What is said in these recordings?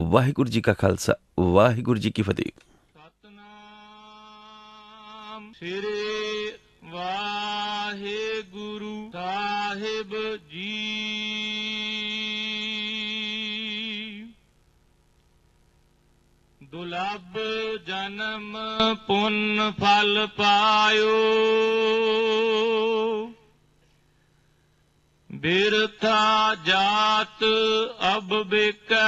ਵਾਹਿਗੁਰੂ ਜੀ ਕਾ ਖਾਲਸਾ, ਵਾਹਿਗੁਰੂ ਜੀ ਕੀ ਫਤਿਹ। ਸਤਨਾਮ ਸ੍ਰੀ ਵਾਹਿਗੁਰੂ ਸਾਹਿਬ ਜੀ। ਦੁਲੱਭ ਜਨਮ ਪੁੰਨ ਫਲ ਪਾਇਓ, ਬਿਰਥਾ ਜਾਤ ਅਬ ਬਿਕੈ।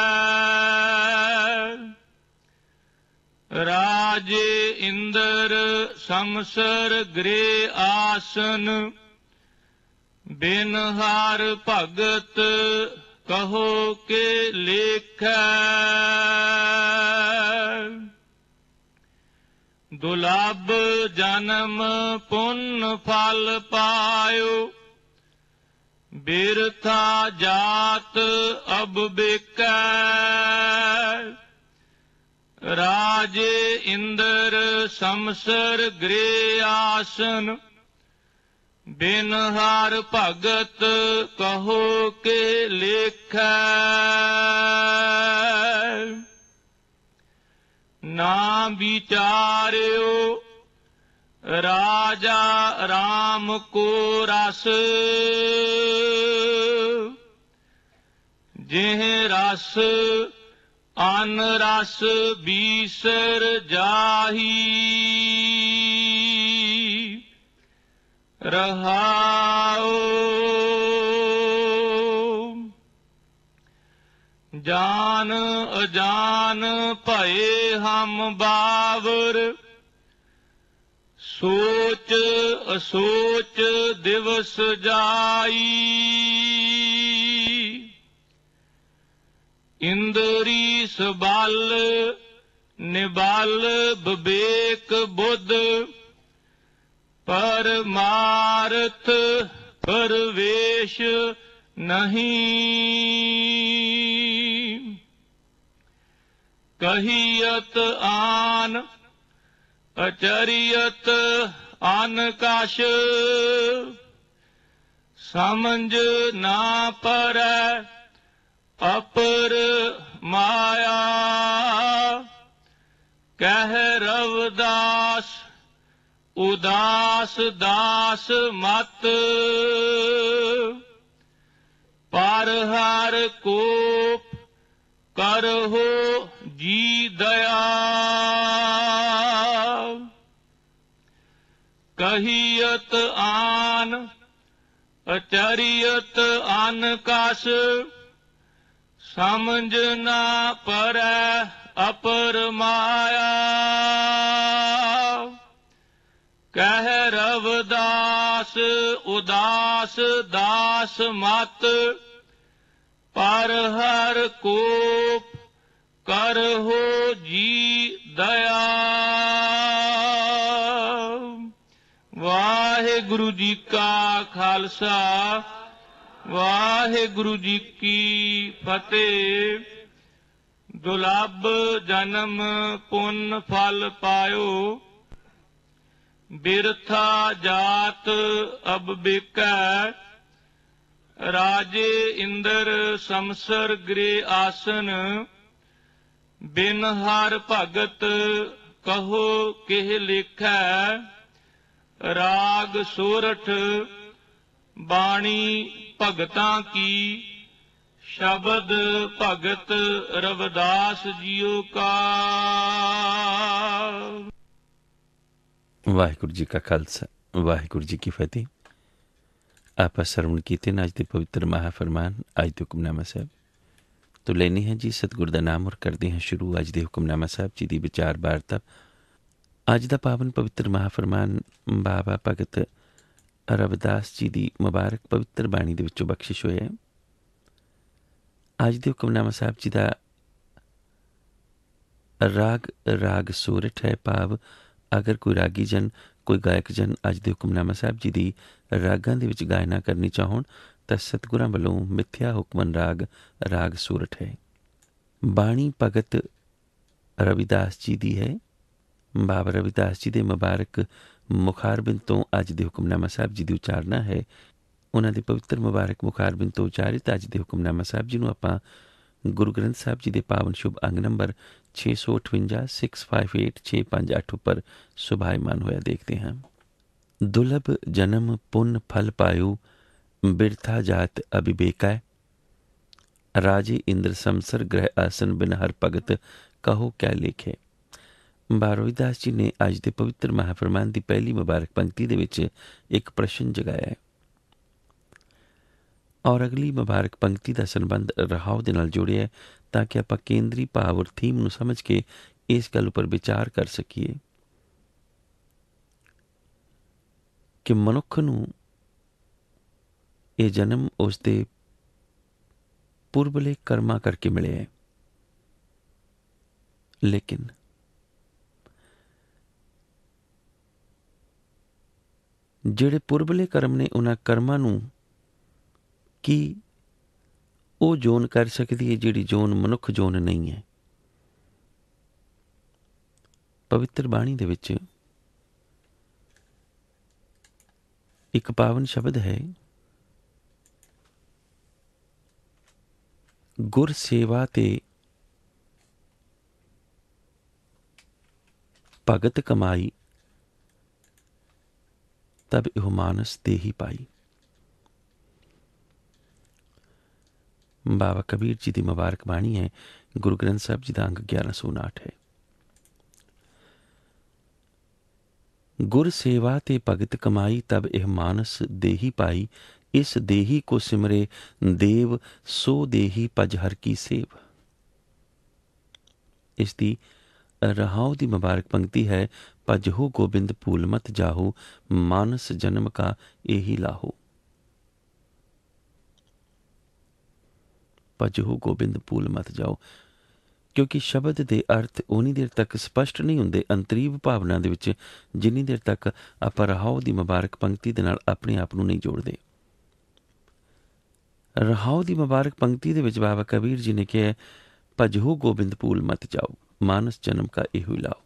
ਰਾਜੇ ਇੰਦਰ ਸਮਸਰ ਗ੍ਰਹਿ ਆਸਨ, ਬਿਨ ਹਰ ਭਗਤ ਕਹੋ ਕੇ ਲੇਖੈ। ਦੁਲੱਭ ਜਨਮ ਪੁੰਨ ਫਲ ਪਾਇਓ, ਬਿਰਥਾ ਜਾਤ ਅਬ ਬਿਕੈ। ਰਾਜੇ ਇੰਦਰ ਸਮਸਰ ਗ੍ਰਹਿ ਆਸਨ, ਬਿਨ ਹਰ ਭਗਤ ਕਹੋ ਕੇ ਲੇਖੈ। ਨਾ ਵਿਚਾਰਿਓ ਰਾਜਾ ਰਾਮ ਕੋ ਰਸ, ਜਿਹ ਰਸ ਅਨ ਰਸ ਬੀਸਰ ਜਾਹੀ। ਰਹਾਉ ਜਾਨ ਅਜਾਨ ਭਏ ਹਮ ਬਾਵਰ, ਸੋਚ ਅਸੋਚ ਦਿਵਸ ਜਾਈ। ਇੰਦਰੀ ਸਬਲ ਨਿਬਲ ਵਿਵੇਕ ਬੁੱਧ, ਪਰਮਾਰਥ ਪਰਵੇਸ਼ ਨਹੀਂ। ਕਹੀਅਤ ਆਨ ਅਚਰੀਅਤ ਅਨ ਕਛ, ਸਮਝ ਨਾ ਪਰੈ ਅਪਰ ਮਾਇਆ। ਕਹਿ ਰਵਿਦਾਸ ਉਦਾਸ ਦਾਸ ਮਤ, ਪਰ ਹਰ ਕੋਪ ਕਰਹੁ ਜੀ ਦਇਆ। ਕਹੀਅਤ ਆਨ ਅਚਰੀਅਤ ਅਨ ਕਛ, ਸਮਝ ਨਾ ਪਰੈ ਅਪਰ ਮਾਇਆ। ਕਹਿ ਰਵਿਦਾਸ ਉਦਾਸ ਦਾਸ ਮਤ, ਪਰ ਹਰ ਕੋਪ ਕਰਹੁ ਜੀ ਦਇਆ। ਵਾਹਿਗੁਰੂ ਜੀ ਕਾ ਖਾਲਸਾ, ਵਾਹਿਗੁਰੂ ਜੀ ਕੀ ਫਤਿਹ। ਦੁਲੱਭ ਜਨਮ ਪੁੰਨ ਫਲ ਪਾਇਓ, ਬਿਰਥਾ ਜਾਤ ਅਬ ਬਿਕੈ। ਰਾਜੇ ਇੰਦਰ ਸਮਸਰ ਗ੍ਰਹਿ ਆਸਨ, ਬਿਨ ਹਰ ਭਗਤ ਕਹੋ ਕਿਹ ਲੇਖੈ। ਰਾਗ ਸੋਰਠ ਬਾਣੀ ਭਗਤਾਂ ਕੀ, ਸ਼ਬਦ ਭਗਤ ਰਵਿਦਾਸ ਜੀਓ ਕਾ। ਵਾਹਿਗੁਰੂ ਜੀ ਕਾ ਖਾਲਸਾ, ਵਾਹਿਗੁਰੂ ਜੀ ਕੀ ਫਤਿਹ। ਆਪਾਂ ਸਰਵਣ ਕੀਤੇ ਨੇ ਅੱਜ ਦੇ ਪਵਿੱਤਰ ਮਹਾਫਰਮਾਨ, ਅੱਜ ਦੇ ਹੁਕਮਨਾਮਾ ਸਾਹਿਬ ਤੋਂ ਲੈਣੀ ਹੈ ਜੀ ਸਤਿਗੁਰ ਦਾ ਨਾਮ, ਔਰ ਕਰਦੇ ਹਾਂ ਸ਼ੁਰੂ ਅੱਜ ਦੇ ਹੁਕਮਨਾਮਾ ਸਾਹਿਬ ਜੀ ਦੀ ਵਿਚਾਰ ਵਾਰਤਾ। ਅੱਜ ਦਾ ਪਾਵਨ ਪਵਿੱਤਰ ਮਹਾਫਰਮਾਨ ਬਾਬਾ ਭਗਤ ਰਵਿਦਾਸ ਜੀ ਦੀ ਮੁਬਾਰਕ ਪਵਿੱਤਰ ਬਾਣੀ ਦੇ ਵਿੱਚੋਂ ਬਖਸ਼ਿਸ਼ ਹੋਇਆ ਹੈ। ਅੱਜ ਦੇ ਹੁਕਮਨਾਮਾ ਸਾਹਿਬ ਜੀ ਦਾ ਰਾਗ ਸੂਰਠ ਹੈ, ਭਾਵ ਅਗਰ ਕੋਈ ਰਾਗੀ ਜਨ, ਕੋਈ ਗਾਇਕ ਜਨ ਅੱਜ ਦੇ ਹੁਕਮਨਾਮਾ ਸਾਹਿਬ ਜੀ ਦੀ ਰਾਗਾਂ ਦੇ ਵਿੱਚ ਗਾਇਨਾ ਕਰਨੀ ਚਾਹੁਣ ਤਾਂ ਸਤਿਗੁਰਾਂ ਵੱਲੋਂ ਮਿੱਥਿਆ ਹੁਕਮਨ ਰਾਗ ਸੂਰਠ ਹੈ। ਬਾਣੀ ਭਗਤ ਰਵਿਦਾਸ ਜੀ ਦੀ ਹੈ। ਬਾਬਾ ਰਵਿਦਾਸ ਜੀ ਦੇ ਮੁਬਾਰਕ ਮੁਖਾਰਬਿੰਦ ਤੋਂ ਅੱਜ ਦੇ ਹੁਕਮਨਾਮਾ ਸਾਹਿਬ ਜੀ ਦੀ ਉਚਾਰਨਾ ਹੈ। ਉਹਨਾਂ ਦੇ ਪਵਿੱਤਰ ਮੁਬਾਰਕ ਮੁਖਾਰਬਿੰਦ ਤੋਂ ਉਚਾਰਿਤ ਅੱਜ ਦੇ ਹੁਕਮਨਾਮਾ ਸਾਹਿਬ ਜੀ ਨੂੰ ਆਪਾਂ गुरु ग्रंथ साहब जी के पावन शुभ अंग नंबर 658 658 658 पर सुभायमान होया देखते हैं। दुर्लभ जन्म पुण्य फल पायु बिरथा जात अभिबेका राजे इंद्र समसर ग्रह आसन बिन हर भगत कहो क्या लेखे। बारोईदास जी ने अज के पवित्र महाफरमान की पहली मुबारक पंक्ति दे विच एक प्रश्न जगाया है और अगली मुबारक पंक्ति का संबंध रहाव दे नाल जोड़िया है ताकि आप केंद्री भाव और थीम नूं समझ के इस गल पर विचार कर सकीए कि मनुख नूं ये जन्म उसके पुरबले कर्मा करके मिले है, लेकिन ਜਿਹੜੇ ਪੁਰਬਲੇ ਕਰਮ ਨੇ ਉਹਨਾਂ ਕਰਮਾਂ ਨੂੰ ਕੀ ਉਹ ਜੋਨ ਕਰ ਸਕਦੀ ਹੈ ਜਿਹੜੀ ਜੋਨ ਮਨੁੱਖ ਜੋਨ ਨਹੀਂ ਹੈ। ਪਵਿੱਤਰ ਬਾਣੀ ਦੇ ਵਿੱਚ ਇੱਕ ਪਾਵਨ ਸ਼ਬਦ ਹੈ, ਗੁਰ ਸੇਵਾ ਤੇ ਭਗਤ ਕਮਾਈ तब यह मानस दे ही पाई। बाबा कबीर जी की मुबारक बाणी है, गुरु ग्रंथ साहब जी का अंग 1108 है। गुर सेवा ते भगत कमाई तब यह मानस दे ही पाई, इस देही को सिमरे देव सो देही पज हर की सेव। इसकी रहाव की मुबारक पंक्ति है, भजहो गोबिंद भूल मत जाहो मानस जन्म का यही लाहो। भजहो गोबिंद भूल मत जाओ, क्योंकि शब्द के अर्थ उन्नी देर तक स्पष्ट नहीं होंगे अंतरीव भावना दे विच जिन्नी देर तक आप रहाव की मुबारक पंक्ति दे नाल अपने आप नूं नहीं जोड़ते। रहाव की मुबारक पंक्ति दे विच बाबा कबीर जी ने कहा, भजहो गोबिंद भूल मत जाओ मानस जन्म का यही लाओ।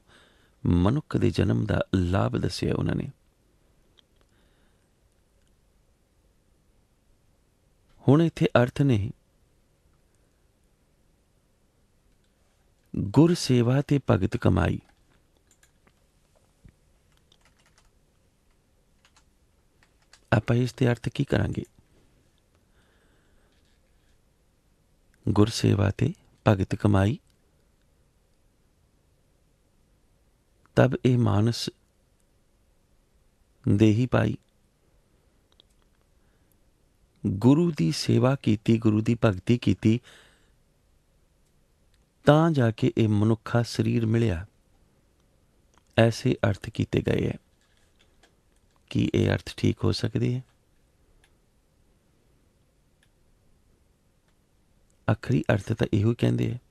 मनुख के जन्म का लाभ दसिया उन्होंने। हुण इत्थे अर्थ ने गुर सेवा ते भगत कमाई। आपां इसते अर्थ की करांगे? गुर सेवा ते भगत कमाई तब ये मानस दे ही पाई। गुरु की सेवा कीती, गुरु की भगती कीती, तां जाके ये मनुखा शरीर मिलिया। ऐसे अर्थ किए गए हैं कि ये अर्थ ठीक हो सकते हैं? आखिरी अर्थ तो इहो कहते हैं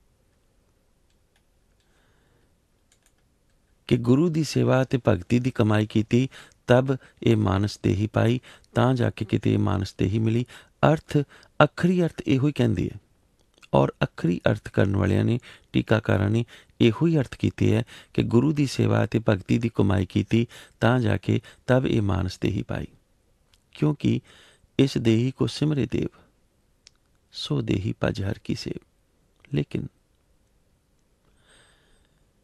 कि गुरु की सेवा ते भगती की कमाई की तब ये मानस दे ही पाई, तां जाके किते मानस दे ही मिली। अर्थ आखिरी अर्थ इहो ही कहते हैं और आखिरी अर्थ करने वालियां ने टीकाकारां ने इहो ही अर्थ कीते है कि गुरु की सेवा ते भगती की कमाई की तां जाके तब ये मानस दे ही पाई, क्योंकि इस देही को सिमरे देव सो देही भज हर की सेव। लेकिन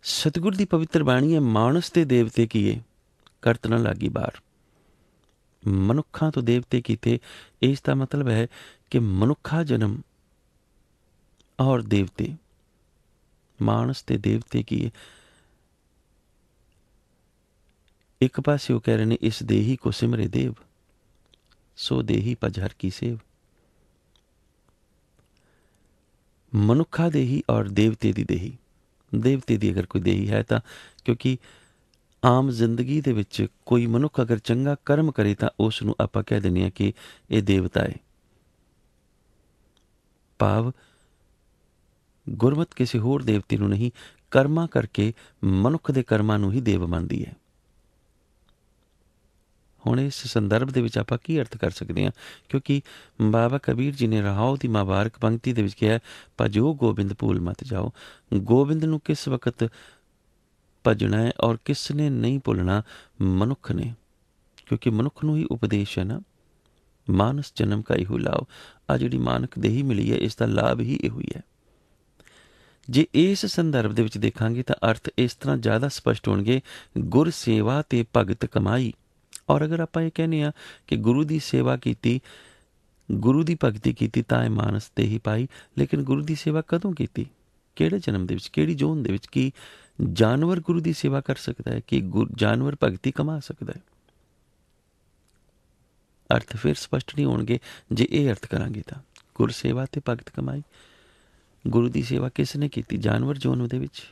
सतगुर की पवित्र बाणी है, मानस ते देवते किए करत न लागी बार। मनुखा तो देवते कीते, इसका मतलब है कि मनुखा जन्म और देवते, मानस ते देवते किए। एक पासे वो कह रहे ने इस देही को सिमरे देव सो देही भज हर की सेव। मनुखा देही और देवते दी देही। देवते दी अगर कोई देही है तो क्योंकि आम जिंदगी दे विच कोई मनुख अगर चंगा कर्म करे तो उस नूं आपां कह दिंदे हां कि ये देवता है। भाव गुरमत किसी होर देवते नूं नहीं, कर्मा करके मनुख दे कर्मां नूं ही देव मनदी है। हुण इस संदर्भ दे विच आपां की अर्थ कर सकते हैं, क्योंकि बाबा कबीर जी ने रहाओ की मुबारक पंक्ति दे विच कहा, भजो गोबिंद भूल मत जाओ। गोबिंद नूं किस वक्त भजना है और किसने नहीं भुलना? मनुख ने, क्योंकि मनुख नूं ही उपदेश है ना, मानस जन्म का इहो लाओ। आ जिहड़ी मानक देही मिली है इसका लाभ ही इहो ही है। ਜੇ ਇਸ ਸੰਦਰਭ ਦੇ ਵਿੱਚ ਦੇਖਾਂਗੇ ਤਾਂ ਅਰਥ ਇਸ ਤਰ੍ਹਾਂ ਜ਼ਿਆਦਾ ਸਪਸ਼ਟ ਹੋਣਗੇ, ਗੁਰ ਸੇਵਾ ਤੇ ਭਗਤ ਕਮਾਈ। ਔਰ ਅਗਰ ਆਪਾਂ ਇਹ ਕਹਿੰਦੇ ਹਾਂ ਕਿ ਗੁਰੂ ਦੀ ਸੇਵਾ ਕੀਤੀ, ਗੁਰੂ ਦੀ ਭਗਤੀ ਕੀਤੀ ਤਾਂ ਇਹ ਮਾਨਸ ਤੇ ਹੀ ਪਾਈ, ਲੇਕਿਨ ਗੁਰੂ ਦੀ ਸੇਵਾ ਕਦੋਂ ਕੀਤੀ, ਕਿਹੜੇ ਜਨਮ ਦੇ ਵਿੱਚ, ਕਿਹੜੀ ਜੋਨ ਦੇ ਵਿੱਚ? ਕੀ ਜਾਨਵਰ ਗੁਰੂ ਦੀ ਸੇਵਾ ਕਰ ਸਕਦਾ ਹੈ? ਕਿ ਜਾਨਵਰ ਭਗਤੀ ਕਮਾ ਸਕਦਾ ਹੈ? ਅਰਥ ਫਿਰ ਸਪਸ਼ਟ ਨਹੀਂ ਹੋਣਗੇ ਜੇ ਇਹ ਅਰਥ ਕਰਾਂਗੇ ਤਾਂ। ਗੁਰ ਸੇਵਾ ਤੇ ਭਗਤ ਕਮਾਈ, ਗੁਰੂ ਦੀ ਸੇਵਾ ਕਿਸ ਨੇ ਕੀਤੀ? ਜਾਨਵਰ ਜੋਨ ਦੇ ਵਿੱਚ,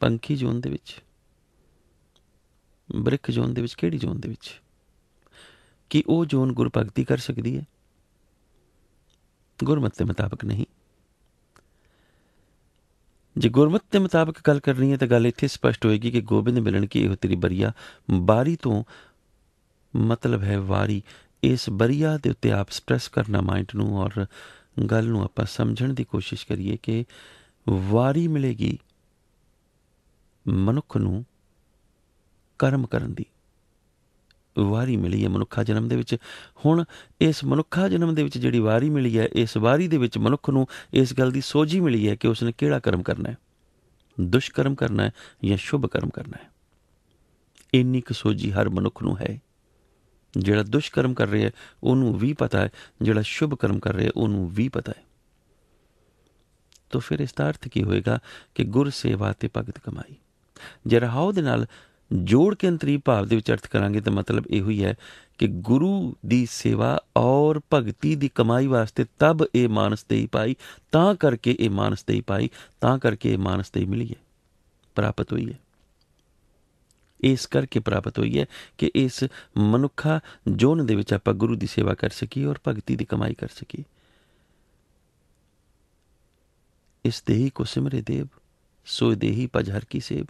ਪੰਖੀ ਜੋਨ ਦੇ ਵਿੱਚ, ਬ੍ਰਿਖ ਜੋਨ ਦੇ ਵਿੱਚ, ਕਿਹੜੀ ਜੋਨ ਦੇ ਵਿੱਚ? ਕੀ ਉਹ ਜੋਨ ਗੁਰ ਭਗਤੀ ਕਰ ਸਕਦੀ ਹੈ? ਗੁਰਮਤਿ ਦੇ ਮੁਤਾਬਕ ਨਹੀਂ। ਜੇ ਗੁਰਮਤਿ ਦੇ ਮੁਤਾਬਕ ਗੱਲ ਕਰਨੀ ਹੈ ਤਾਂ ਗੱਲ ਇੱਥੇ ਸਪਸ਼ਟ ਹੋਏਗੀ ਕਿ ਗੋਬਿੰਦ ਮਿਲਣ ਕੀ ਇਹੋ ਤੇਰੀ ਬਰੀਆ। ਬਾਰੀ ਤੋਂ ਮਤਲਬ ਹੈ ਵਾਰੀ। ਇਸ ਬਰੀਆ ਦੇ ਉੱਤੇ ਆਪ ਸਟ੍ਰੈਸ ਕਰਨਾ ਮਾਈਂਡ ਨੂੰ, ਔਰ ਗੱਲ ਨੂੰ ਆਪਾਂ ਸਮਝਣ ਦੀ ਕੋਸ਼ਿਸ਼ ਕਰੀਏ ਕਿ ਵਾਰੀ ਮਿਲੇਗੀ ਮਨੁੱਖ ਨੂੰ ਕਰਮ ਕਰਨ ਦੀ। ਵਾਰੀ ਮਿਲੀ ਹੈ ਮਨੁੱਖਾ ਜਨਮ ਦੇ ਵਿੱਚ। ਹੁਣ ਇਸ ਮਨੁੱਖਾ ਜਨਮ ਦੇ ਵਿੱਚ ਜਿਹੜੀ ਵਾਰੀ ਮਿਲੀ ਹੈ, ਇਸ ਵਾਰੀ ਦੇ ਵਿੱਚ ਮਨੁੱਖ ਨੂੰ ਇਸ ਗੱਲ ਦੀ ਸੋਝੀ ਮਿਲੀ ਹੈ ਕਿ ਉਸਨੇ ਕਿਹੜਾ ਕਰਮ ਕਰਨਾ ਹੈ, ਦੁਸ਼ਕਰਮ ਕਰਨਾ ਹੈ ਜਾਂ ਸ਼ੁਭ ਕਰਮ ਕਰਨਾ ਹੈ। ਇੰਨੀ ਕੁ ਸੋਝੀ ਹਰ ਮਨੁੱਖ ਨੂੰ ਹੈ। ਜਿਹੜਾ ਦੁਸ਼ਕਰਮ ਕਰ ਰਿਹਾ ਉਹਨੂੰ ਵੀ ਪਤਾ ਹੈ, ਜਿਹੜਾ ਸ਼ੁਭ ਕਰਮ ਕਰ ਰਿਹਾ ਉਹਨੂੰ ਵੀ ਪਤਾ ਹੈ। ਤਾਂ ਫਿਰ ਇਸ ਦਾ ਅਰਥ ਕੀ ਹੋਏਗਾ ਕਿ ਗੁਰ ਸੇਵਾ ਤੇ ਭਗਤ ਕਮਾਈ। ਜੇ ਰਹਾਉ ਦੇ ਨਾਲ ਜੋੜ ਕੇ ਅੰਤਰੀ ਭਾਵ ਦੇ ਵਿੱਚ ਅਰਥ ਕਰਾਂਗੇ ਤਾਂ ਮਤਲਬ ਇਹੋ ਹੀ ਹੈ ਕਿ ਗੁਰੂ ਦੀ ਸੇਵਾ ਔਰ ਭਗਤੀ ਦੀ ਕਮਾਈ ਵਾਸਤੇ ਤਬ ਇਹ ਮਾਨਸ ਦੇਈ ਪਾਈ, ਤਾਂ ਕਰਕੇ ਇਹ ਮਾਨਸ ਦੇਈ ਪਾਈ, ਤਾਂ ਕਰਕੇ ਇਹ ਮਾਨਸ ਦੇਈ ਮਿਲੀ ਹੈ, ਪ੍ਰਾਪਤ ਹੋਈ ਹੈ। ਇਸ ਕਰਕੇ ਪ੍ਰਾਪਤ ਹੋਈ ਹੈ ਕਿ ਇਸ ਮਨੁੱਖਾ ਜੋਨ ਦੇ ਵਿੱਚ ਆਪਾਂ ਗੁਰੂ ਦੀ ਸੇਵਾ ਕਰ ਸਕੀਏ ਔਰ ਭਗਤੀ ਦੀ ਕਮਾਈ ਕਰ ਸਕੀਏ। ਇਸ ਦੇਹੀ ਕੋ ਸਿਮਰੇ ਦੇਵ, ਸੋ ਦੇਹੀ ਭਜ ਹਰ ਕੀ ਸੇਵ।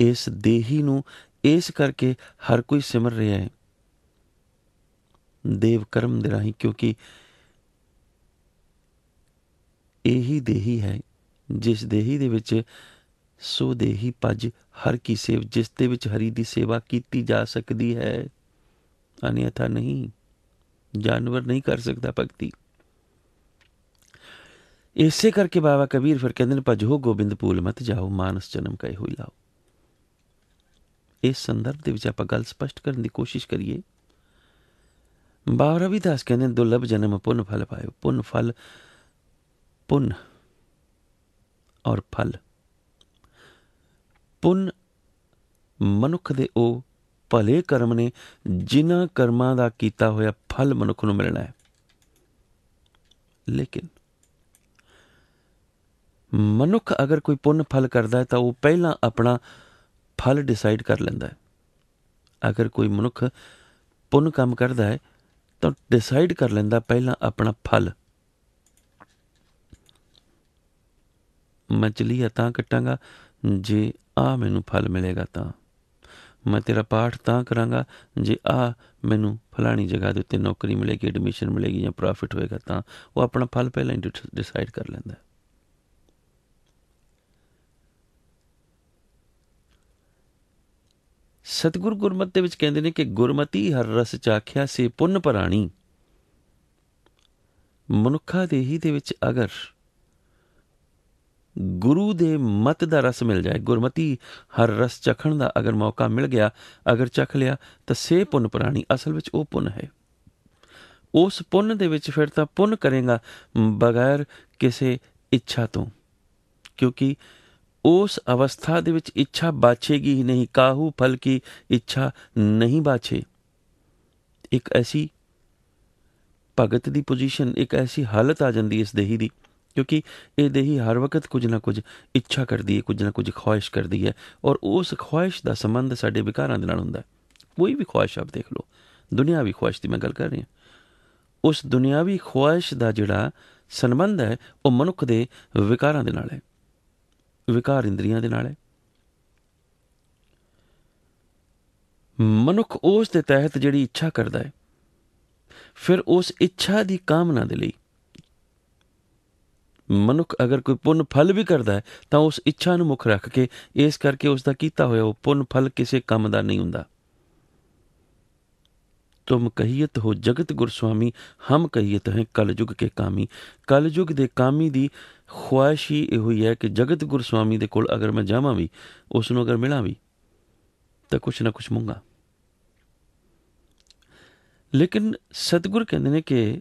ਇਸ ਦੇਹੀ ਨੂੰ ਇਸ ਕਰਕੇ ਹਰ ਕੋਈ ਸਿਮਰ ਰਿਹਾ ਹੈ ਦੇਵ ਕਰਮ ਦੇ ਰਾਹੀਂ, ਕਿਉਂਕਿ ਇਹੀ ਦੇਹੀ ਹੈ ਜਿਸ ਦੇਹੀ ਦੇ ਵਿੱਚ ਸੋ ਦੇਹੀ ਭਜ ਹਰ ਕੀ ਸੇਵ, ਜਿਸ ਦੇ ਵਿੱਚ ਹਰੀ ਦੀ ਸੇਵਾ ਕੀਤੀ ਜਾ ਸਕਦੀ ਹੈ, ਅਨਿਅਥਾ ਨਹੀਂ। ਜਾਨਵਰ ਨਹੀਂ ਕਰ ਸਕਦਾ ਭਗਤੀ। ਇਸੇ ਕਰਕੇ ਬਾਬਾ ਕਬੀਰ ਫਿਰ ਕਹਿੰਦੇ ਨੇ, ਭਜੋ ਗੋਬਿੰਦ ਭੂਲ ਮਤ ਜਾਓ, ਮਾਨਸ ਜਨਮ ਕਾ ਇਹੋ ਹੀ ਲਾਓ। ਇਸ ਸੰਦਰਭ ਦੇ ਵਿੱਚ ਆਪਾਂ ਗੱਲ ਸਪਸ਼ਟ ਕਰਨ ਦੀ ਕੋਸ਼ਿਸ਼ ਕਰੀਏ। ਬਾਬਾ ਰਵਿਦਾਸ ਕਹਿੰਦੇ ਨੇ, ਦੁਰਲਭ ਜਨਮ ਪੁੰਨ ਫਲ ਪਾਇਓ। ਪੁੰਨ ਫਲ, ਪੁੰਨ ਔਰ ਫਲ। ਪੁੰਨ ਮਨੁੱਖ ਦੇ ਉਹ ਭਲੇ ਕਰਮ ਨੇ ਜਿਨ੍ਹਾਂ ਕਰਮਾਂ ਦਾ ਕੀਤਾ ਹੋਇਆ ਫਲ ਮਨੁੱਖ ਨੂੰ ਮਿਲਣਾ ਹੈ। ਲੇਕਿਨ ਮਨੁੱਖ ਅਗਰ ਕੋਈ ਪੁੰਨ ਫਲ ਕਰਦਾ ਹੈ ਤਾਂ ਉਹ ਪਹਿਲਾਂ ਆਪਣਾ ਫਲ ਡਿਸਾਈਡ ਕਰ ਲੈਂਦਾ ਹੈ। ਅਗਰ ਕੋਈ ਮਨੁੱਖ ਪੁੰਨ ਕੰਮ ਕਰਦਾ ਹੈ ਤਾਂ ਡਿਸਾਈਡ ਕਰ ਲੈਂਦਾ ਪਹਿਲਾਂ ਆਪਣਾ ਫਲ। ਮੈਂ ਚਲੀਆ ਤਾਂ ਕੱਟਾਂਗਾ ਜੇ ਆਹ ਮੈਨੂੰ ਫਲ ਮਿਲੇਗਾ, ਤਾਂ ਮੈਂ ਤੇਰਾ ਪਾਠ ਤਾਂ ਕਰਾਂਗਾ ਜੇ ਆਹ ਮੈਨੂੰ ਫਲਾਣੀ ਜਗ੍ਹਾ ਦੇ ਉੱਤੇ ਨੌਕਰੀ ਮਿਲੇਗੀ, ਐਡਮਿਸ਼ਨ ਮਿਲੇਗੀ ਜਾਂ ਪ੍ਰੋਫਿਟ ਹੋਏਗਾ। ਤਾਂ ਉਹ ਆਪਣਾ ਫਲ ਪਹਿਲਾਂ ਹੀ ਡਿਸਾਈਡ ਕਰ ਲੈਂਦਾ। ਸਤਿਗੁਰ ਗੁਰਮਤਿ ਦੇ ਵਿੱਚ ਕਹਿੰਦੇ ਨੇ ਕਿ ਗੁਰਮਤੀ ਹਰ ਰਸ ਚਾਖਿਆ ਸੇ ਪੁੰਨ ਭਰਾਣੀ। ਮਨੁੱਖਾ ਦੇਹੀ ਦੇ ਵਿੱਚ ਅਗਰ ਗੁਰੂ ਦੇ ਮਤ ਦਾ ਰਸ ਮਿਲ ਜਾਏ, ਗੁਰਮਤੀ ਹਰ ਰਸ ਚਖਣ ਦਾ ਅਗਰ ਮੌਕਾ ਮਿਲ ਗਿਆ, ਅਗਰ ਚਖ ਲਿਆ ਤਾਂ ਸੇ ਪੁੰਨ ਭਰਾਣੀ। ਅਸਲ ਵਿੱਚ ਉਹ ਪੁੰਨ ਹੈ। ਉਸ ਪੁੰਨ ਦੇ ਵਿੱਚ ਫਿਰ ਤਾਂ ਪੁੰਨ ਕਰੇਗਾ ਬਗੈਰ ਕਿਸੇ ਇੱਛਾ ਤੋਂ, ਕਿਉਂਕਿ ਉਸ ਅਵਸਥਾ ਦੇ ਵਿੱਚ ਇੱਛਾ ਬਾਛੇਗੀ ਹੀ ਨਹੀਂ। ਕਾਹੂ ਫਲ ਕੀ ਇੱਛਾ ਨਹੀਂ ਬਾਛੇ। ਇੱਕ ਐਸੀ ਭਗਤ ਦੀ ਪੋਜੀਸ਼ਨ, ਇੱਕ ਐਸੀ ਹਾਲਤ ਆ ਜਾਂਦੀ ਇਸ ਦੇਹੀ ਦੀ, ਕਿਉਂਕਿ ਇਹ ਦੇਹੀ ਹਰ ਵਕਤ ਕੁਝ ਨਾ ਕੁਝ ਇੱਛਾ ਕਰਦੀ ਹੈ, ਕੁਝ ਨਾ ਕੁਝ ਖੁਆਇਸ਼ ਕਰਦੀ ਹੈ, ਔਰ ਉਸ ਖੁਆਇਸ਼ ਦਾ ਸੰਬੰਧ ਸਾਡੇ ਵਿਕਾਰਾਂ ਦੇ ਨਾਲ ਹੁੰਦਾ ਹੈ। ਕੋਈ ਵੀ ਖੁਆਇਸ਼ ਆਪ ਦੇਖ ਲਓ, ਦੁਨਿਆਵੀ ਖੁਆਇਸ਼ ਦੀ ਮੈਂ ਗੱਲ ਕਰ ਰਹੀ ਹਾਂ। ਉਸ ਦੁਨਿਆਵੀ ਖੁਆਇਸ਼ ਦਾ ਜਿਹੜਾ ਸੰਬੰਧ ਹੈ ਉਹ ਮਨੁੱਖ ਦੇ ਵਿਕਾਰਾਂ ਦੇ ਨਾਲ ਹੈ, ਵਿਕਾਰ ਇੰਦਰੀਆਂ ਦੇ ਨਾਲ ਹੈ। ਮਨੁੱਖ ਉਸ ਦੇ ਤਹਿਤ ਜਿਹੜੀ ਇੱਛਾ ਕਰਦਾ ਹੈ, ਫਿਰ ਉਸ ਇੱਛਾ ਦੀ ਕਾਮਨਾ ਦੇ ਲਈ ਮਨੁੱਖ ਅਗਰ ਕੋਈ ਪੁੰਨ ਫਲ ਵੀ ਕਰਦਾ ਹੈ ਤਾਂ ਉਸ ਇੱਛਾ ਨੂੰ ਮੁੱਖ ਰੱਖ ਕੇ, ਇਸ ਕਰਕੇ ਉਸ ਦਾ ਕੀਤਾ ਹੋਇਆ ਉਹ ਪੁੰਨ ਫਲ ਕਿਸੇ ਕੰਮ ਦਾ ਨਹੀਂ ਹੁੰਦਾ। तुम कहियत हो जगत गुरस्वामी, हम कहियत हैं कल युग के कामी। कल युग ਦੇ ਕਾਮੀ ਦੀ ਖੁਆਇਸ਼ ਹੀ ਇਹੋ ਹੀ ਹੈ ਕਿ ਜਗਤ ਗੁਰਸਵਾਮੀ ਦੇ ਕੋਲ ਅਗਰ ਮੈਂ ਜਾਵਾਂ ਵੀ, ਉਸ ਨੂੰ ਅਗਰ ਮਿਲਾਂ ਵੀ, ਤਾਂ ਕੁਛ ਨਾ ਕੁਛ ਮੰਗਾ। ਲੇਕਿਨ ਸਤਿਗੁਰ ਕਹਿੰਦੇ ਨੇ ਕਿ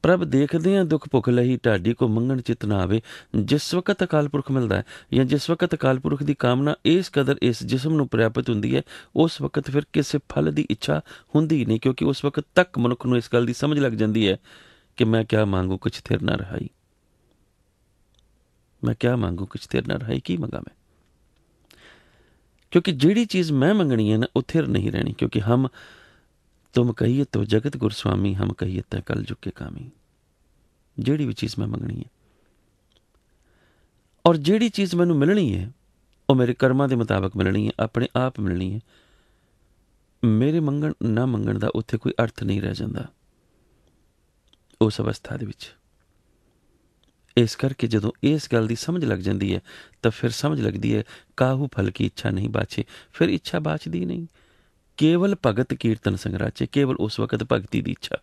ਪ੍ਰਭ ਦੇਖਦੇ ਹਾਂ ਦੁੱਖ ਭੁੱਖ ਲਈ ਢਾਡੀ ਕੋ ਮੰਗਣ ਚਿਤ ਨਾ ਆਵੇ। ਜਿਸ ਵਕਤ ਅਕਾਲ ਪੁਰਖ ਮਿਲਦਾ ਹੈ ਜਾਂ ਜਿਸ ਵਕਤ ਅਕਾਲ ਪੁਰਖ ਦੀ ਕਾਮਨਾ ਇਸ ਕਦਰ ਇਸ ਜਿਸਮ ਨੂੰ ਪ੍ਰਾਪਤ ਹੁੰਦੀ ਹੈ, ਉਸ ਵਕਤ ਫਿਰ ਕਿਸੇ ਫਲ ਦੀ ਇੱਛਾ ਹੁੰਦੀ ਨਹੀਂ, ਕਿਉਂਕਿ ਉਸ ਵਕਤ ਤੱਕ ਮਨੁੱਖ ਨੂੰ ਇਸ ਗੱਲ ਦੀ ਸਮਝ ਲੱਗ ਜਾਂਦੀ ਹੈ ਕਿ ਮੈਂ ਕਿਆ ਮੰਗੂ ਕੁਛ ਥਿਰ ਨਾ ਰਹਾਈ। ਮੈਂ ਕਿਆ ਮੰਗੂ ਕੁਛ ਥਿਰ ਨਾ ਰਹਾਈ, ਕੀ ਮੰਗਾ ਮੈਂ? ਕਿਉਂਕਿ ਜਿਹੜੀ ਚੀਜ਼ ਮੈਂ ਮੰਗਣੀ ਹੈ ਨਾ, ਉਹ ਥਿਰ ਨਹੀਂ ਰਹਿਣੀ। ਕਿਉਂਕਿ ਹਮ ਤੁਮ ਕਹੀਏ ਤੋ ਜਗਤ ਗੁਰਸਵਾਮੀ, ਹਮ ਕਹੀਏ ਤੈ ਕਲ ਯੁਗ ਕੇ ਕਾਮੀ। ਜਿਹੜੀ ਵੀ ਚੀਜ਼ ਮੈਂ ਮੰਗਣੀ ਹੈ ਔਰ ਜਿਹੜੀ ਚੀਜ਼ ਮੈਨੂੰ ਮਿਲਣੀ ਹੈ, ਉਹ ਮੇਰੇ ਕਰਮਾਂ ਦੇ ਮੁਤਾਬਕ ਮਿਲਣੀ ਹੈ, ਆਪਣੇ ਆਪ ਮਿਲਣੀ ਹੈ। ਮੇਰੇ ਮੰਗਣ ਨਾ ਮੰਗਣ ਦਾ ਉੱਥੇ ਕੋਈ ਅਰਥ ਨਹੀਂ ਰਹਿ ਜਾਂਦਾ ਉਸ ਅਵਸਥਾ ਦੇ ਵਿੱਚ। ਇਸ ਕਰਕੇ ਜਦੋਂ ਇਸ ਗੱਲ ਦੀ ਸਮਝ ਲੱਗ ਜਾਂਦੀ ਹੈ ਤਾਂ ਫਿਰ ਸਮਝ ਲੱਗਦੀ ਹੈ ਕਾਹੂ ਫਲ ਕੀ ਇੱਛਾ ਨਹੀਂ ਬਾਛੇ। ਫਿਰ ਇੱਛਾ ਬਾਛਦੀ ਨਹੀਂ, ਕੇਵਲ ਭਗਤ ਕੀਰਤਨ ਸੰਗਰਾਚੇ। ਕੇਵਲ ਉਸ ਵਕਤ ਭਗਤੀ ਦੀ ਇੱਛਾ,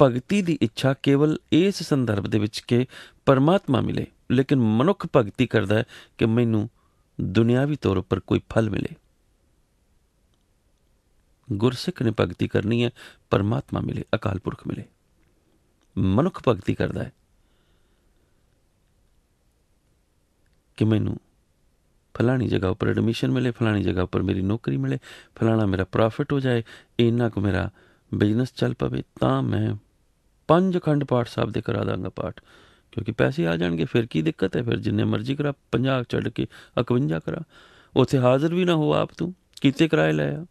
ਭਗਤੀ ਦੀ ਇੱਛਾ ਕੇਵਲ ਇਸ ਸੰਦਰਭ ਦੇ ਵਿੱਚ ਕਿ ਪਰਮਾਤਮਾ ਮਿਲੇ। ਲੇਕਿਨ ਮਨੁੱਖ ਭਗਤੀ ਕਰਦਾ ਹੈ ਕਿ ਮੈਨੂੰ ਦੁਨਿਆਵੀ ਤੌਰ ਉੱਪਰ ਕੋਈ ਫਲ ਮਿਲੇ। ਗੁਰਸਿੱਖ ਨੇ ਭਗਤੀ ਕਰਨੀ ਹੈ ਪਰਮਾਤਮਾ ਮਿਲੇ, ਅਕਾਲ ਪੁਰਖ ਮਿਲੇ। ਮਨੁੱਖ ਭਗਤੀ ਕਰਦਾ ਹੈ ਕਿ ਮੈਨੂੰ ਫਲਾਣੀ ਜਗ੍ਹਾ ਉੱਪਰ ਐਡਮਿਸ਼ਨ ਮਿਲੇ, ਫਲਾਣੀ ਜਗ੍ਹਾ ਉੱਪਰ ਮੇਰੀ ਨੌਕਰੀ ਮਿਲੇ, ਫਲਾਣਾ ਮੇਰਾ ਪ੍ਰੋਫਿਟ ਹੋ ਜਾਏ, ਇੰਨਾ ਕੁ ਮੇਰਾ ਬਿਜ਼ਨਸ ਚੱਲ ਪਵੇ, ਤਾਂ ਮੈਂ 5 ਅਖੰਡ ਪਾਠ ਸਾਹਿਬ ਦੇ ਕਰਾ ਦਾਂਗਾ ਪਾਠ। ਕਿਉਂਕਿ ਪੈਸੇ ਆ ਜਾਣਗੇ, ਫਿਰ ਕੀ ਦਿੱਕਤ ਹੈ? ਫਿਰ ਜਿੰਨੇ ਮਰਜ਼ੀ ਕਰਾ, 50 ਛੱਡ ਕੇ 51 ਕਰਾ, ਉੱਥੇ ਹਾਜ਼ਰ ਵੀ ਨਾ ਹੋ ਆਪ, ਤੂੰ ਕੀਤੇ ਕਿਰਾਏ ਲੈ ਆ।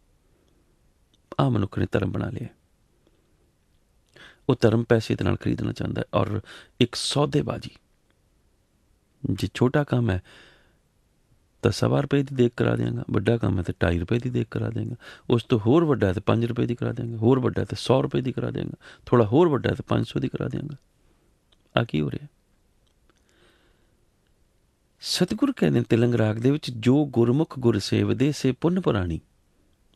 ਆਹ ਮਨੁੱਖ ਨੇ ਧਰਮ ਬਣਾ ਲਿਆ। ਉਹ ਧਰਮ ਪੈਸੇ ਦੇ ਨਾਲ ਖਰੀਦਣਾ ਚਾਹੁੰਦਾ ਹੈ ਔਰ ਇੱਕ ਸੌਦੇਬਾਜ਼ੀ। ਜੇ ਛੋਟਾ ਕੰਮ ਹੈ ਤਾਂ 1.25 ਰੁਪਏ ਦੀ ਦੇਖ ਕਰਾ ਦਿਆਂਗਾ, ਵੱਡਾ ਕੰਮ ਹੈ ਤਾਂ 2.5 ਰੁਪਏ ਦੀ ਦੇਖ ਕਰਾ ਦਿਆਂਗਾ, ਉਸ ਤੋਂ ਹੋਰ ਵੱਡਾ ਹੈ ਤਾਂ 5 ਰੁਪਏ ਦੀ ਕਰਾ ਦਿਆਂਗਾ, ਹੋਰ ਵੱਡਾ ਹੈ ਤਾਂ 100 ਰੁਪਏ ਦੀ ਕਰਾ ਦਿਆਂਗਾ, ਥੋੜ੍ਹਾ ਹੋਰ ਵੱਡਾ ਹੈ ਤਾਂ 500 ਦੀ ਕਰਾ ਦਿਆਂਗਾ। ਆ ਕੀ ਹੋ ਰਿਹਾ? ਸਤਿਗੁਰ ਕਹਿੰਦੇ ਤਿਲੰਗ ਰਾਗ ਦੇ ਵਿੱਚ, ਜੋ ਗੁਰਮੁਖ ਗੁਰ ਸੇਵਦੇ ਸੇ ਪੁੰਨ ਪੁਰਾਣੀ।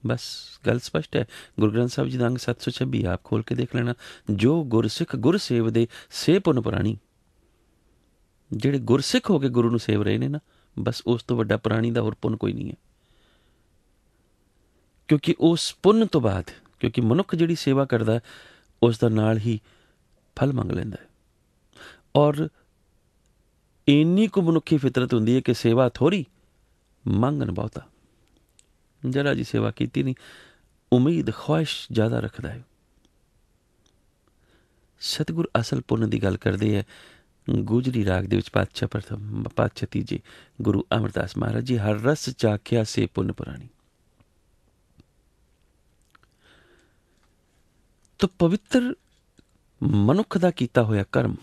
ਬਸ ਗੱਲ ਸਪਸ਼ਟ ਹੈ। ਗੁਰੂ ਗ੍ਰੰਥ ਸਾਹਿਬ ਜੀ ਦਾ ਅੰਗ 726 ਆਪ ਖੋਲ ਕੇ ਦੇਖ ਲੈਣਾ। ਜੋ ਗੁਰਸਿੱਖ ਗੁਰ ਸੇਵਦੇ ਸੇ ਪੁੰਨ ਪੁਰਾਣੀ। ਜਿਹੜੇ ਗੁਰਸਿੱਖ ਹੋ ਕੇ ਗੁਰੂ ਨੂੰ ਸੇਵ ਰਹੇ ਨੇ ਨਾ, ਬਸ ਉਸ ਤੋਂ ਵੱਡਾ ਪ੍ਰਾਣੀ ਦਾ ਹੋਰ ਪੁੰਨ ਕੋਈ ਨਹੀਂ ਹੈ। ਕਿਉਂਕਿ ਉਸ ਪੁੰਨ ਤੋਂ ਬਾਅਦ, ਕਿਉਂਕਿ ਮਨੁੱਖ ਜਿਹੜੀ ਸੇਵਾ ਕਰਦਾ ਉਸ ਦਾ ਨਾਲ ਹੀ ਫਲ ਮੰਗ ਲੈਂਦਾ ਹੈ। ਔਰ ਇੰਨੀ ਕੁ ਮਨੁੱਖੀ ਫਿਤਰਤ ਹੁੰਦੀ ਹੈ ਕਿ ਸੇਵਾ ਥੋੜ੍ਹੀ, ਮੰਗਣ ਬਹੁਤਾ। ਜਰਾ ਜੀ ਸੇਵਾ ਕੀਤੀ ਨਹੀਂ, ਉਮੀਦ ਖੁਆਇਸ਼ ਜ਼ਿਆਦਾ ਰੱਖਦਾ ਹੈ। ਸਤਿਗੁਰ ਅਸਲ ਪੁੰਨ ਦੀ ਗੱਲ ਕਰਦੇ ਹੈ। ਗੁਜਰੀ ਰਾਗ ਦੇ ਵਿੱਚ ਪਾਤਸ਼ਾਹ ਪ੍ਰਥਮ, ਪਾਤਸ਼ਾਹ ਤੀਜੇ ਗੁਰੂ ਅਮਰਦਾਸ ਮਹਾਰਾਜ ਜੀ, ਹਰ ਰਸ ਚਾਖਿਆ ਸੇ ਪੁੰਨ ਪੁਰਾਣੀ। ਤਾਂ ਪਵਿੱਤਰ ਮਨੁੱਖ ਦਾ ਕੀਤਾ ਹੋਇਆ ਕਰਮ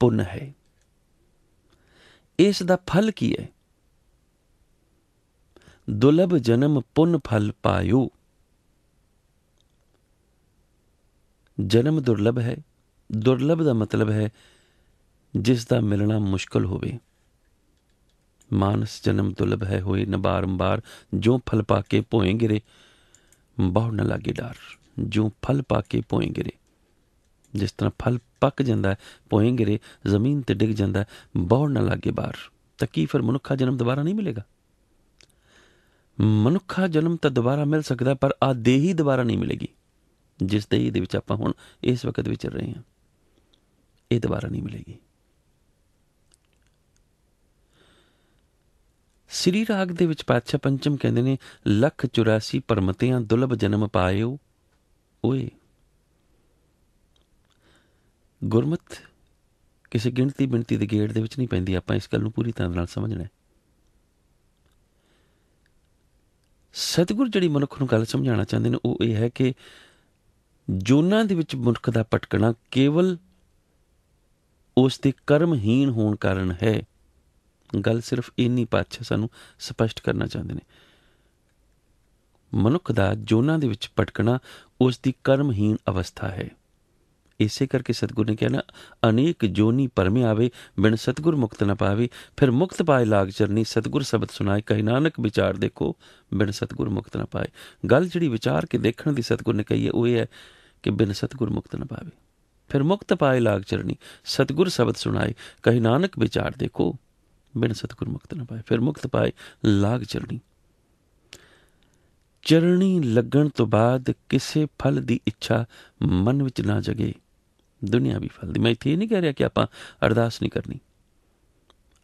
ਪੁੰਨ ਹੈ। ਇਸ ਦਾ ਫਲ ਕੀ ਹੈ? ਦੁਰਲਭ ਜਨਮ ਪੁੰਨ ਫਲ ਪਾਇਓ। ਜਨਮ ਦੁਰਲਭ ਹੈ। ਦੁਰਲਭ ਦਾ ਮਤਲਬ ਹੈ ਜਿਸ ਦਾ ਮਿਲਣਾ ਮੁਸ਼ਕਲ ਹੋਵੇ। ਮਾਨਸ ਜਨਮ ਦੁਰਲਭ ਹੈ ਹੋਏ ਨ ਬਾਰੰਬਾਰ, ਜੋ ਫਲ ਪਾ ਕੇ ਭੋਏ ਗਿਰੇ ਬਹੁ ਨ ਲਾਗੇ ਡਾਰ। ਜੋ ਫਲ ਪਾ ਕੇ ਭੋਏ ਗਿਰੇ, ਜਿਸ ਤਰ੍ਹਾਂ ਫਲ ਪੱਕ ਜਾਂਦਾ, ਭੋਏ ਗਿਰੇ, ਜ਼ਮੀਨ ਤੇ ਡਿੱਗ ਜਾਂਦਾ, ਬਹੁ ਨ ਲਾਗੇ ਬਾਰ। ਤਾਂ ਕੀ ਫਿਰ ਮਨੁੱਖਾ ਜਨਮ ਦੁਬਾਰਾ ਨਹੀਂ ਮਿਲੇਗਾ? ਮਨੁੱਖਾ ਜਨਮ ਤਾਂ ਦੁਬਾਰਾ ਮਿਲ ਸਕਦਾ, ਪਰ ਆਹ ਦੇਹੀ ਦੁਬਾਰਾ ਨਹੀਂ ਮਿਲੇਗੀ। ਜਿਸ ਦੇਹੀ ਦੇ ਵਿੱਚ ਆਪਾਂ ਹੁਣ ਇਸ ਵਕਤ ਵਿਚਰ ਰਹੇ ਹਾਂ, ਇਹ ਦੁਬਾਰਾ ਨਹੀਂ ਮਿਲੇਗੀ। ਸ੍ਰੀ ਰਾਗ ਦੇ ਵਿੱਚ ਪਾਤਸ਼ਾਹ ਪੰਚਮ ਕਹਿੰਦੇ ਨੇ, 184 ਪਰਮਤਿਆਂ ਦੁਰਲਭ ਜਨਮ ਪਾਇਓ ਓਏ। ਗੁਰਮਤ ਕਿਸੇ ਗਿਣਤੀ ਬਿਣਤੀ ਦੇ ਗੇੜ ਦੇ ਵਿੱਚ ਨਹੀਂ ਪੈਂਦੀ। ਆਪਾਂ ਇਸ ਗੱਲ ਨੂੰ ਪੂਰੀ ਤਰ੍ਹਾਂ ਨਾਲ ਸਮਝਣਾ ਹੈ। ਸਤਿਗੁਰ ਜਿਹੜੀ ਮਨੁੱਖ ਨੂੰ ਗੱਲ ਸਮਝਾਉਣਾ ਚਾਹੁੰਦੇ ਨੇ ਉਹ ਇਹ ਹੈ ਕਿ ਜੋਨਾਂ ਦੇ ਵਿੱਚ ਮਨੁੱਖ ਦਾ ਭਟਕਣਾ ਕੇਵਲ ਉਸ ਦੇ ਕਰਮਹੀਣ ਹੋਣ ਕਾਰਨ ਹੈ। ਗੱਲ ਸਿਰਫ ਇੰਨੀ ਪਾਤਸ਼ਾਹ ਸਾਨੂੰ ਸਪਸ਼ਟ ਕਰਨਾ ਚਾਹੁੰਦੇ ਨੇ। ਮਨੁੱਖ ਦਾ ਜੋਨਾਂ ਦੇ ਵਿੱਚ ਭਟਕਣਾ ਉਸ ਦੀ ਕਰਮਹੀਣ ਅਵਸਥਾ ਹੈ। ਇਸੇ ਕਰਕੇ ਸਤਿਗੁਰ ਨੇ ਕਿਹਾ ਨਾ, ਅਨੇਕ ਜੋਨੀ ਭਰਮੇ ਆਵੇ, ਬਿਨ ਸਤਿਗੁਰ ਮੁਕਤ ਨਾ ਪਾਵੇ। ਫਿਰ ਮੁਕਤ ਪਾਏ ਲਾਗ ਚਰਨੀ, ਸਤਿਗੁਰ ਸ਼ਬਦ ਸੁਣਾਏ, ਕਹੀ ਨਾਨਕ ਵਿਚਾਰ ਦੇਖੋ, ਬਿਨ ਸਤਿਗੁਰ ਮੁਕਤ ਨਾ ਪਾਏ। ਗੱਲ ਜਿਹੜੀ ਵਿਚਾਰ ਕੇ ਦੇਖਣ ਦੀ ਸਤਿਗੁਰ ਨੇ ਕਹੀ ਹੈ ਉਹ ਇਹ ਹੈ ਕਿ ਬਿਨ ਸਤਿਗੁਰ ਮੁਕਤ ਨਾ ਪਾਵੇ। ਫਿਰ ਮੁਕਤ ਪਾਏ ਲਾਗ ਚਰਨੀ, ਸਤਿਗੁਰ ਸ਼ਬਦ ਸੁਣਾਏ, ਕਹੀ ਨਾਨਕ ਵਿਚਾਰ ਦੇਖੋ, ਬਿਨ ਸਤਿਗੁਰ ਮੁਕਤ ਨਾ ਪਾਏ। ਫਿਰ ਮੁਕਤ ਪਾਏ ਲਾਗ ਚਰਨੀ। ਚਰਣੀ ਲੱਗਣ ਤੋਂ ਬਾਅਦ ਕਿਸੇ ਫਲ ਦੀ ਇੱਛਾ ਮਨ ਵਿੱਚ ਨਾ ਜਗੇ, ਦੁਨਿਆਵੀ ਫਲ ਦੀ। ਮੈਂ ਇੱਥੇ ਇਹ ਨਹੀਂ ਕਹਿ ਰਿਹਾ ਕਿ ਆਪਾਂ ਅਰਦਾਸ ਨਹੀਂ ਕਰਨੀ,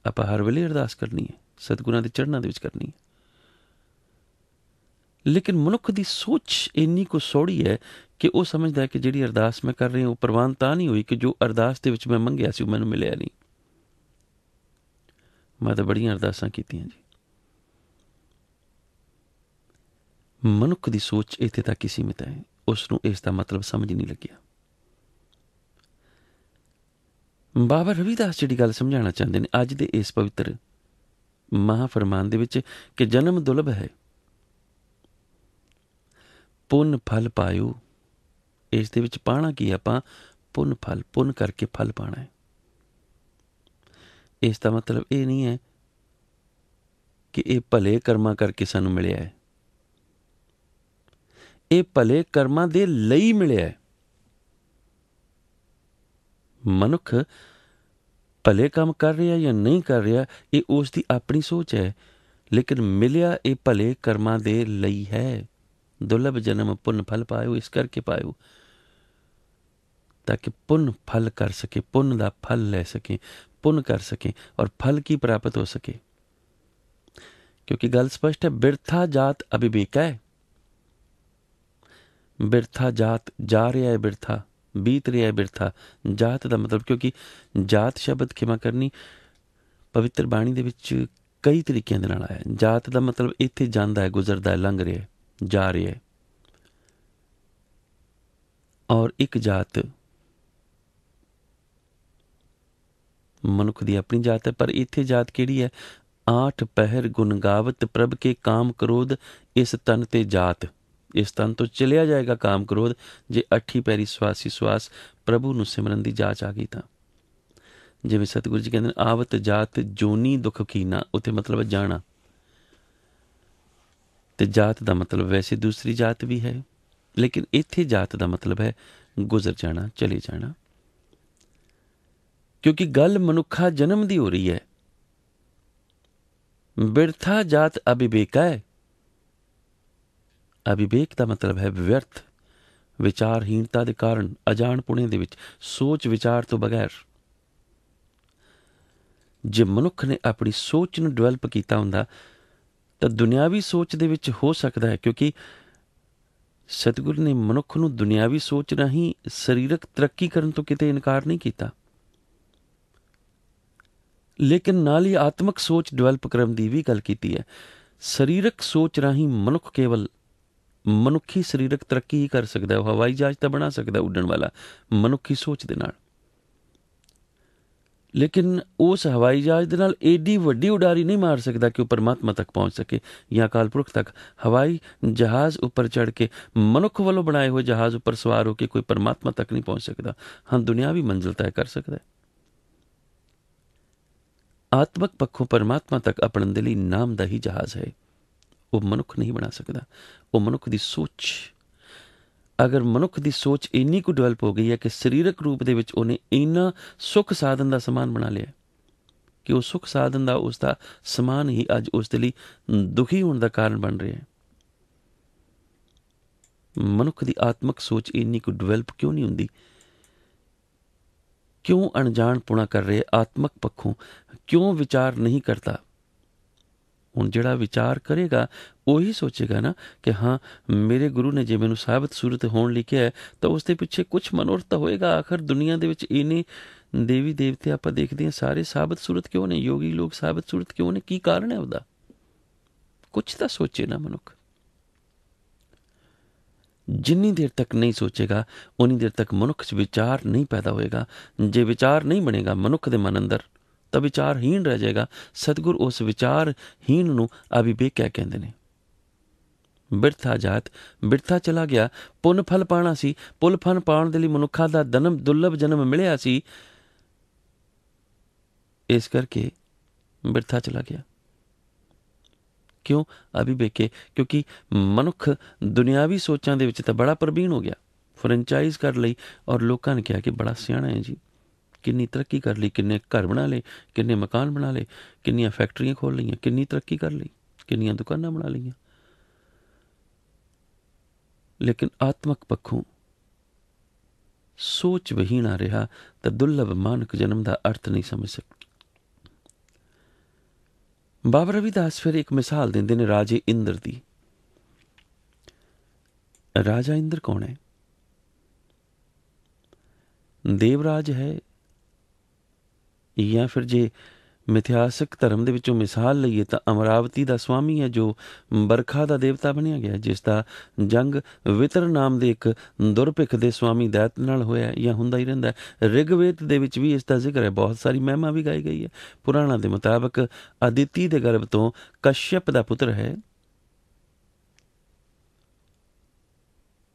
ਆਪਾਂ ਹਰ ਵੇਲੇ ਅਰਦਾਸ ਕਰਨੀ ਹੈ, ਸਤਿਗੁਰਾਂ ਦੇ ਚਰਨਾਂ ਦੇ ਵਿੱਚ ਕਰਨੀ ਹੈ। ਲੇਕਿਨ ਮਨੁੱਖ ਦੀ ਸੋਚ ਇੰਨੀ ਕੁ ਸੌੜੀ ਹੈ ਕਿ ਉਹ ਸਮਝਦਾ ਹੈ ਕਿ ਜਿਹੜੀ ਅਰਦਾਸ ਮੈਂ ਕਰ ਰਿਹਾ ਉਹ ਪ੍ਰਵਾਨ ਤਾਂ ਨਹੀਂ ਹੋਈ ਕਿ ਜੋ ਅਰਦਾਸ ਦੇ ਵਿੱਚ ਮੈਂ ਮੰਗਿਆ ਸੀ ਉਹ ਮੈਨੂੰ ਮਿਲਿਆ ਨਹੀਂ। ਮੈਂ ਤਾਂ ਬੜੀਆਂ ਅਰਦਾਸਾਂ ਕੀਤੀਆਂ ਜੀ। ਮਨੁੱਖ ਦੀ ਸੋਚ ਇੱਥੇ ਤੱਕ ਹੀ ਸੀਮਿਤ ਹੈ, ਉਸ ਨੂੰ ਇਸ ਦਾ ਮਤਲਬ ਸਮਝ ਨਹੀਂ ਲੱਗਿਆ। ਬਾਬਾ ਰਵਿਦਾਸ ਜਿਹੜੀ ਗੱਲ ਸਮਝਾਉਣਾ ਚਾਹੁੰਦੇ ਨੇ ਅੱਜ ਦੇ ਇਸ ਪਵਿੱਤਰ ਮਹਾਫਰਮਾਨ ਦੇ ਵਿੱਚ ਕਿ ਜਨਮ ਦੁਰਲਭ ਹੈ, ਪੁੰਨ ਫਲ ਪਾਇਓ। ਇਸ ਦੇ ਵਿੱਚ ਪਾਣਾ ਕੀ, ਆਪਾਂ ਪੁੰਨ ਫਲ, ਪੁੰਨ ਕਰਕੇ ਫਲ ਪਾਣਾ ਹੈ। ਇਸ ਦਾ ਮਤਲਬ ਇਹ ਨਹੀਂ ਹੈ ਕਿ ਇਹ ਭਲੇ ਕਰਮਾਂ ਕਰਕੇ ਸਾਨੂੰ ਮਿਲਿਆ ਹੈ, ਇਹ ਭਲੇ ਕਰਮਾਂ ਦੇ ਲਈ ਮਿਲਿਆ ਹੈ। ਮਨੁੱਖ ਭਲੇ ਕੰਮ ਕਰ ਰਿਹਾ ਜਾਂ ਨਹੀਂ ਕਰ ਰਿਹਾ ਇਹ ਉਸ ਦੀ ਆਪਣੀ ਸੋਚ ਹੈ, ਲੇਕਿਨ ਮਿਲਿਆ ਇਹ ਭਲੇ ਕਰਮਾਂ ਦੇ ਲਈ ਹੈ। ਦੁਰਲਭ ਜਨਮ ਪੁੰਨ ਫਲ ਪਾਇਓ, ਇਸ ਕਰਕੇ ਪਾਇਓ ਤਾਂ ਕਿ ਪੁੰਨ ਫਲ ਕਰ ਸਕੇ, ਪੁੰਨ ਦਾ ਫਲ ਲੈ ਸਕੇ, ਪੁੰਨ ਕਰ ਸਕੇ ਔਰ ਫਲ ਕੀ ਪ੍ਰਾਪਤ ਹੋ ਸਕੇ। ਕਿਉਂਕਿ ਗੱਲ ਸਪਸ਼ਟ ਹੈ, ਬਿਰਥਾ ਜਾਤ ਅਵਿਵੇਕ ਹੈ। ਬਿਰਥਾ ਜਾਤ, ਜਾ ਰਿਹਾ ਹੈ ਬਿਰਥਾ, ਬੀਤ ਰਿਹਾ ਹੈ ਬਿਰਥਾ। ਜਾਤ ਦਾ ਮਤਲਬ, ਕਿਉਂਕਿ ਜਾਤ ਸ਼ਬਦ ਖਿਮਾ ਕਰਨੀ ਪਵਿੱਤਰ ਬਾਣੀ ਦੇ ਵਿੱਚ ਕਈ ਤਰੀਕਿਆਂ ਦੇ ਨਾਲ ਆਇਆ। ਜਾਤ ਦਾ ਮਤਲਬ ਇੱਥੇ ਜਾਂਦਾ ਹੈ, ਗੁਜ਼ਰਦਾ ਹੈ, ਲੰਘ ਰਿਹਾ ਹੈ, ਜਾ ਰਿਹਾ ਹੈ। ਔਰ ਇੱਕ ਜਾਤ ਮਨੁੱਖ ਦੀ ਆਪਣੀ ਜਾਤ ਹੈ, ਪਰ ਇੱਥੇ ਜਾਤ ਕਿਹੜੀ ਹੈ? ਆਠ ਪਹਿਰ ਗੁਣ ਗਾਵਤ ਪ੍ਰਭ ਕੇ ਕਾਮ ਕ੍ਰੋਧ, ਇਸ ਤਨ ਤੇ ਜਾਤ। ਇਸ ਤਨ ਤੋਂ ਚਲਿਆ ਜਾਏਗਾ ਕਾਮ ਕ੍ਰੋਧ ਜੇ ਅੱਠੀ ਪੈਰੀ ਸਵਾਸੀ ਸਵਾਸ ਪ੍ਰਭੂ ਨੂੰ ਸਿਮਰਨ ਦੀ ਜਾਚ ਆ ਗਈ ਤਾਂ। ਜਿਵੇਂ ਸਤਿਗੁਰੂ ਜੀ ਕਹਿੰਦੇ ਨੇ, ਆਵਤ ਜਾਤ ਜੋਨੀ ਦੁੱਖ ਕੀਨਾ, ਉੱਥੇ ਮਤਲਬ ਜਾਣਾ। ਤੇ ਜਾਤ ਦਾ ਮਤਲਬ ਵੈਸੇ ਦੂਸਰੀ ਜਾਤ ਵੀ ਹੈ, ਲੇਕਿਨ ਇੱਥੇ ਜਾਤ ਦਾ ਮਤਲਬ ਹੈ ਗੁਜ਼ਰ ਜਾਣਾ, ਚਲੇ ਜਾਣਾ। ਕਿਉਂਕਿ ਗੱਲ ਮਨੁੱਖਾ ਜਨਮ ਦੀ ਹੋ ਰਹੀ ਹੈ। ਬਿਰਥਾ ਜਾਤ ਅਵਿਵੇਕਾ ਹੈ। ਅਵਿਵੇਕ ਦਾ ਮਤਲਬ ਹੈ ਵਿਅਰਥ, ਵਿਚਾਰਹੀਣਤਾ ਦੇ ਕਾਰਨ, ਅਜਾਣ ਪੁਣੇ ਦੇ ਵਿੱਚ, ਸੋਚ ਵਿਚਾਰ ਤੋਂ ਬਗੈਰ। ਜੇ ਮਨੁੱਖ ਨੇ ਆਪਣੀ ਸੋਚ ਨੂੰ ਡਿਵੈਲਪ ਕੀਤਾ ਹੁੰਦਾ ਤਾਂ ਦੁਨਿਆਵੀ ਸੋਚ ਦੇ ਵਿੱਚ ਹੋ ਸਕਦਾ ਹੈ, ਕਿਉਂਕਿ ਸਤਿਗੁਰੂ ਨੇ ਮਨੁੱਖ ਨੂੰ ਦੁਨਿਆਵੀ ਸੋਚ ਰਾਹੀਂ ਸਰੀਰਕ ਤਰੱਕੀ ਕਰਨ ਤੋਂ ਕਿਤੇ ਇਨਕਾਰ ਨਹੀਂ ਕੀਤਾ, ਲੇਕਿਨ ਨਾਲ ਹੀ ਆਤਮਿਕ ਸੋਚ ਡਿਵੈਲਪ ਕਰਨ ਦੀ ਵੀ ਗੱਲ ਕੀਤੀ ਹੈ। ਸਰੀਰਕ ਸੋਚ ਰਾਹੀਂ ਮਨੁੱਖ ਕੇਵਲ ਮਨੁੱਖੀ ਸਰੀਰਕ ਤਰੱਕੀ ਹੀ ਕਰ ਸਕਦਾ। ਉਹ ਹਵਾਈ ਜਹਾਜ਼ ਤਾਂ ਬਣਾ ਸਕਦਾ ਉੱਡਣ ਵਾਲਾ ਮਨੁੱਖੀ ਸੋਚ ਦੇ ਨਾਲ, ਲੇਕਿਨ ਉਸ ਹਵਾਈ ਜਹਾਜ਼ ਦੇ ਨਾਲ ਏਡੀ ਵੱਡੀ ਉਡਾਰੀ ਨਹੀਂ ਮਾਰ ਸਕਦਾ ਕਿ ਉਹ ਪਰਮਾਤਮਾ ਤੱਕ ਪਹੁੰਚ ਸਕੇ ਜਾਂ ਅਕਾਲ ਪੁਰਖ ਤੱਕ। ਹਵਾਈ ਜਹਾਜ਼ ਉੱਪਰ ਚੜ੍ਹ ਕੇ, ਮਨੁੱਖ ਵੱਲੋਂ ਬਣਾਏ ਹੋਏ ਜਹਾਜ਼ ਉੱਪਰ ਸਵਾਰ ਹੋ ਕੇ ਕੋਈ ਪਰਮਾਤਮਾ ਤੱਕ ਨਹੀਂ ਪਹੁੰਚ ਸਕਦਾ। ਹਾਂ, ਦੁਨਿਆਵੀ ਮੰਜ਼ਿਲ ਤੈਅ ਕਰ ਸਕਦਾ। ਆਤਮਕ ਪੱਖੋਂ ਪਰਮਾਤਮਾ ਤੱਕ ਆਪਣਨ ਦੇ ਲਈ ਨਾਮ ਦਾ ਹੀ ਜਹਾਜ਼ ਹੈ, ਉਹ ਮਨੁੱਖ ਨਹੀਂ ਬਣਾ ਸਕਦਾ। ਉਹ ਮਨੁੱਖ ਦੀ ਸੋਚ, ਅਗਰ ਮਨੁੱਖ ਦੀ ਸੋਚ ਇੰਨੀ ਕੁ ਡਿਵੈਲਪ ਹੋ ਗਈ ਹੈ ਕਿ ਸਰੀਰਕ ਰੂਪ ਦੇ ਵਿੱਚ ਉਹਨੇ ਇੰਨਾ ਸੁੱਖ ਸਾਧਨ ਦਾ ਸਮਾਨ ਬਣਾ ਲਿਆ ਕਿ ਉਹ ਸੁੱਖ ਸਾਧਨ ਦਾ ਉਸ ਦਾ ਸਮਾਨ ਹੀ ਅੱਜ ਉਸ ਦੇ ਲਈ ਦੁਖੀ ਹੋਣ ਦਾ ਕਾਰਨ ਬਣ ਰਿਹਾ ਹੈ। ਮਨੁੱਖ ਦੀ ਆਤਮਕ ਸੋਚ ਇੰਨੀ ਕੁ ਡਿਵੈਲਪ ਕਿਉਂ ਨਹੀਂ ਹੁੰਦੀ? ਕਿਉਂ ਅਣਜਾਣ ਪੁਣਾ ਕਰ ਰਹੇ? ਆਤਮਕ ਪੱਖੋਂ ਕਿਉਂ ਵਿਚਾਰ ਨਹੀਂ ਕਰਦਾ? ਹੁਣ ਜਿਹੜਾ ਵਿਚਾਰ ਕਰੇਗਾ ਉਹੀ ਸੋਚੇਗਾ ਨਾ ਕਿ ਹਾਂ, ਮੇਰੇ ਗੁਰੂ ਨੇ ਜੇ ਮੈਨੂੰ ਸਾਬਤ ਸੂਰਤ ਹੋਣ ਲਈ ਕਿਹਾ ਤਾਂ ਉਸ ਦੇ ਪਿੱਛੇ ਕੁਛ ਮਨੋਰਥ ਤਾਂ ਹੋਏਗਾ। ਆਖਰ ਦੁਨੀਆ ਦੇ ਵਿੱਚ ਇੰਨੇ ਦੇਵੀ ਦੇਵਤੇ ਆਪਾਂ ਦੇਖਦੇ ਹਾਂ, ਸਾਰੇ ਸਾਬਤ ਸੂਰਤ ਕਿਉਂ ਨੇ? ਯੋਗੀ ਲੋਕ ਸਾਬਤ ਸੂਰਤ ਕਿਉਂ ਨੇ? ਕੀ ਕਾਰਨ ਹੈ ਉਹਦਾ? ਕੁਛ ਤਾਂ ਸੋਚੇ ਨਾ ਮਨੁੱਖ। ਜਿੰਨੀ ਦੇਰ ਤੱਕ ਨਹੀਂ ਸੋਚੇਗਾ ਉਨੀ ਦੇਰ ਤੱਕ ਮਨੁੱਖ 'ਚ ਵਿਚਾਰ ਨਹੀਂ ਪੈਦਾ ਹੋਏਗਾ। ਜੇ ਵਿਚਾਰ ਨਹੀਂ ਬਣੇਗਾ ਮਨੁੱਖ ਦੇ ਮਨ ਅੰਦਰ ਤਾਂ ਵਿਚਾਰਹੀਣ ਰਹਿ ਜਾਏਗਾ। ਸਤਿਗੁਰ ਉਸ ਵਿਚਾਰਹੀਣ ਨੂੰ ਅਵਿਵੇਕ ਕਹਿੰਦੇ ਨੇ। ਬਿਰਥਾ ਜਾਤ, ਬਿਰਥਾ ਚਲਾ ਗਿਆ। ਪੁੰਨ ਫਲ ਪਾਉਣਾ ਸੀ, ਪੁੰਨ ਫਲ ਪਾਉਣ ਦੇ ਲਈ ਮਨੁੱਖਾਂ ਦਾ ਦੁਰਲਭ ਜਨਮ ਮਿਲਿਆ ਸੀ, ਇਸ ਕਰਕੇ ਬਿਰਥਾ ਚਲਾ ਗਿਆ। ਕਿਉਂ ਅਭਿਵੇਕੇ? ਕਿਉਂਕਿ ਮਨੁੱਖ ਦੁਨਿਆਵੀ ਸੋਚਾਂ ਦੇ ਵਿੱਚ ਤਾਂ ਬੜਾ ਪ੍ਰਵੀਨ ਹੋ ਗਿਆ, ਫਰੈਂਚਾਈਜ਼ ਕਰ ਲਈ, ਔਰ ਲੋਕਾਂ ਨੇ ਕਿਹਾ ਕਿ ਬੜਾ ਸਿਆਣਾ ਹੈ ਜੀ, ਕਿੰਨੀ ਤਰੱਕੀ ਕਰ ਲਈ, ਕਿੰਨੇ ਘਰ ਬਣਾ ਲਏ, ਕਿੰਨੇ ਮਕਾਨ ਬਣਾ ਲਏ, ਕਿੰਨੀਆਂ ਫੈਕਟਰੀਆਂ ਖੋਲ੍ਹ ਲਈਆਂ, ਕਿੰਨੀ ਤਰੱਕੀ ਕਰ ਲਈ, ਕਿੰਨੀਆਂ ਦੁਕਾਨਾਂ ਬਣਾ ਲਈਆਂ। ਲੇਕਿਨ ਆਤਮਕ ਪੱਖੋਂ ਸੋਚ ਵਹੀਣਾ ਰਿਹਾ ਤਾਂ ਦੁਰਲਭ ਮਾਨਕ ਜਨਮ ਦਾ ਅਰਥ ਨਹੀਂ ਸਮਝ ਸਕਦਾ। ਬਾਬਾ ਰਵਿਦਾਸ ਫਿਰ ਇੱਕ ਮਿਸਾਲ ਦਿੰਦੇ ਨੇ ਰਾਜੇ ਇੰਦਰ ਦੀ। ਰਾਜਾ ਇੰਦਰ ਕੌਣ ਹੈ? ਦੇਵਰਾਜ ਹੈ, ਜਾਂ ਫਿਰ ਜੇ ਮਿਥਿਹਾਸਕ ਧਰਮ ਦੇ ਵਿੱਚੋਂ ਮਿਸਾਲ ਲਈਏ ਤਾਂ ਅਮਰਾਵਤੀ ਦਾ ਸਵਾਮੀ ਹੈ, ਜੋ ਬਰਖਾ ਦਾ ਦੇਵਤਾ ਬਣਿਆ ਗਿਆ, ਜਿਸ ਦਾ ਜੰਗ ਵਿਤਰ ਨਾਮ ਦੇ ਇੱਕ ਦੁਰਭਿੱਖ ਦੇ ਸਵਾਮੀ ਦੈਤ ਨਾਲ ਹੋਇਆ ਜਾਂ ਹੁੰਦਾ ਹੀ ਰਹਿੰਦਾ ਹੈ। ਰਿਗਵੇਦ ਦੇ ਵਿੱਚ ਵੀ ਇਸ ਦਾ ਜ਼ਿਕਰ ਹੈ, ਬਹੁਤ ਸਾਰੀ ਮਹਿਮਾ ਵੀ ਗਾਈ ਗਈ ਹੈ। ਪੁਰਾਣਾਂ ਦੇ ਮੁਤਾਬਕ ਅਦਿਤੀ ਦੇ ਗਰਭ ਤੋਂ ਕਸ਼ਯਪ ਦਾ ਪੁੱਤਰ ਹੈ।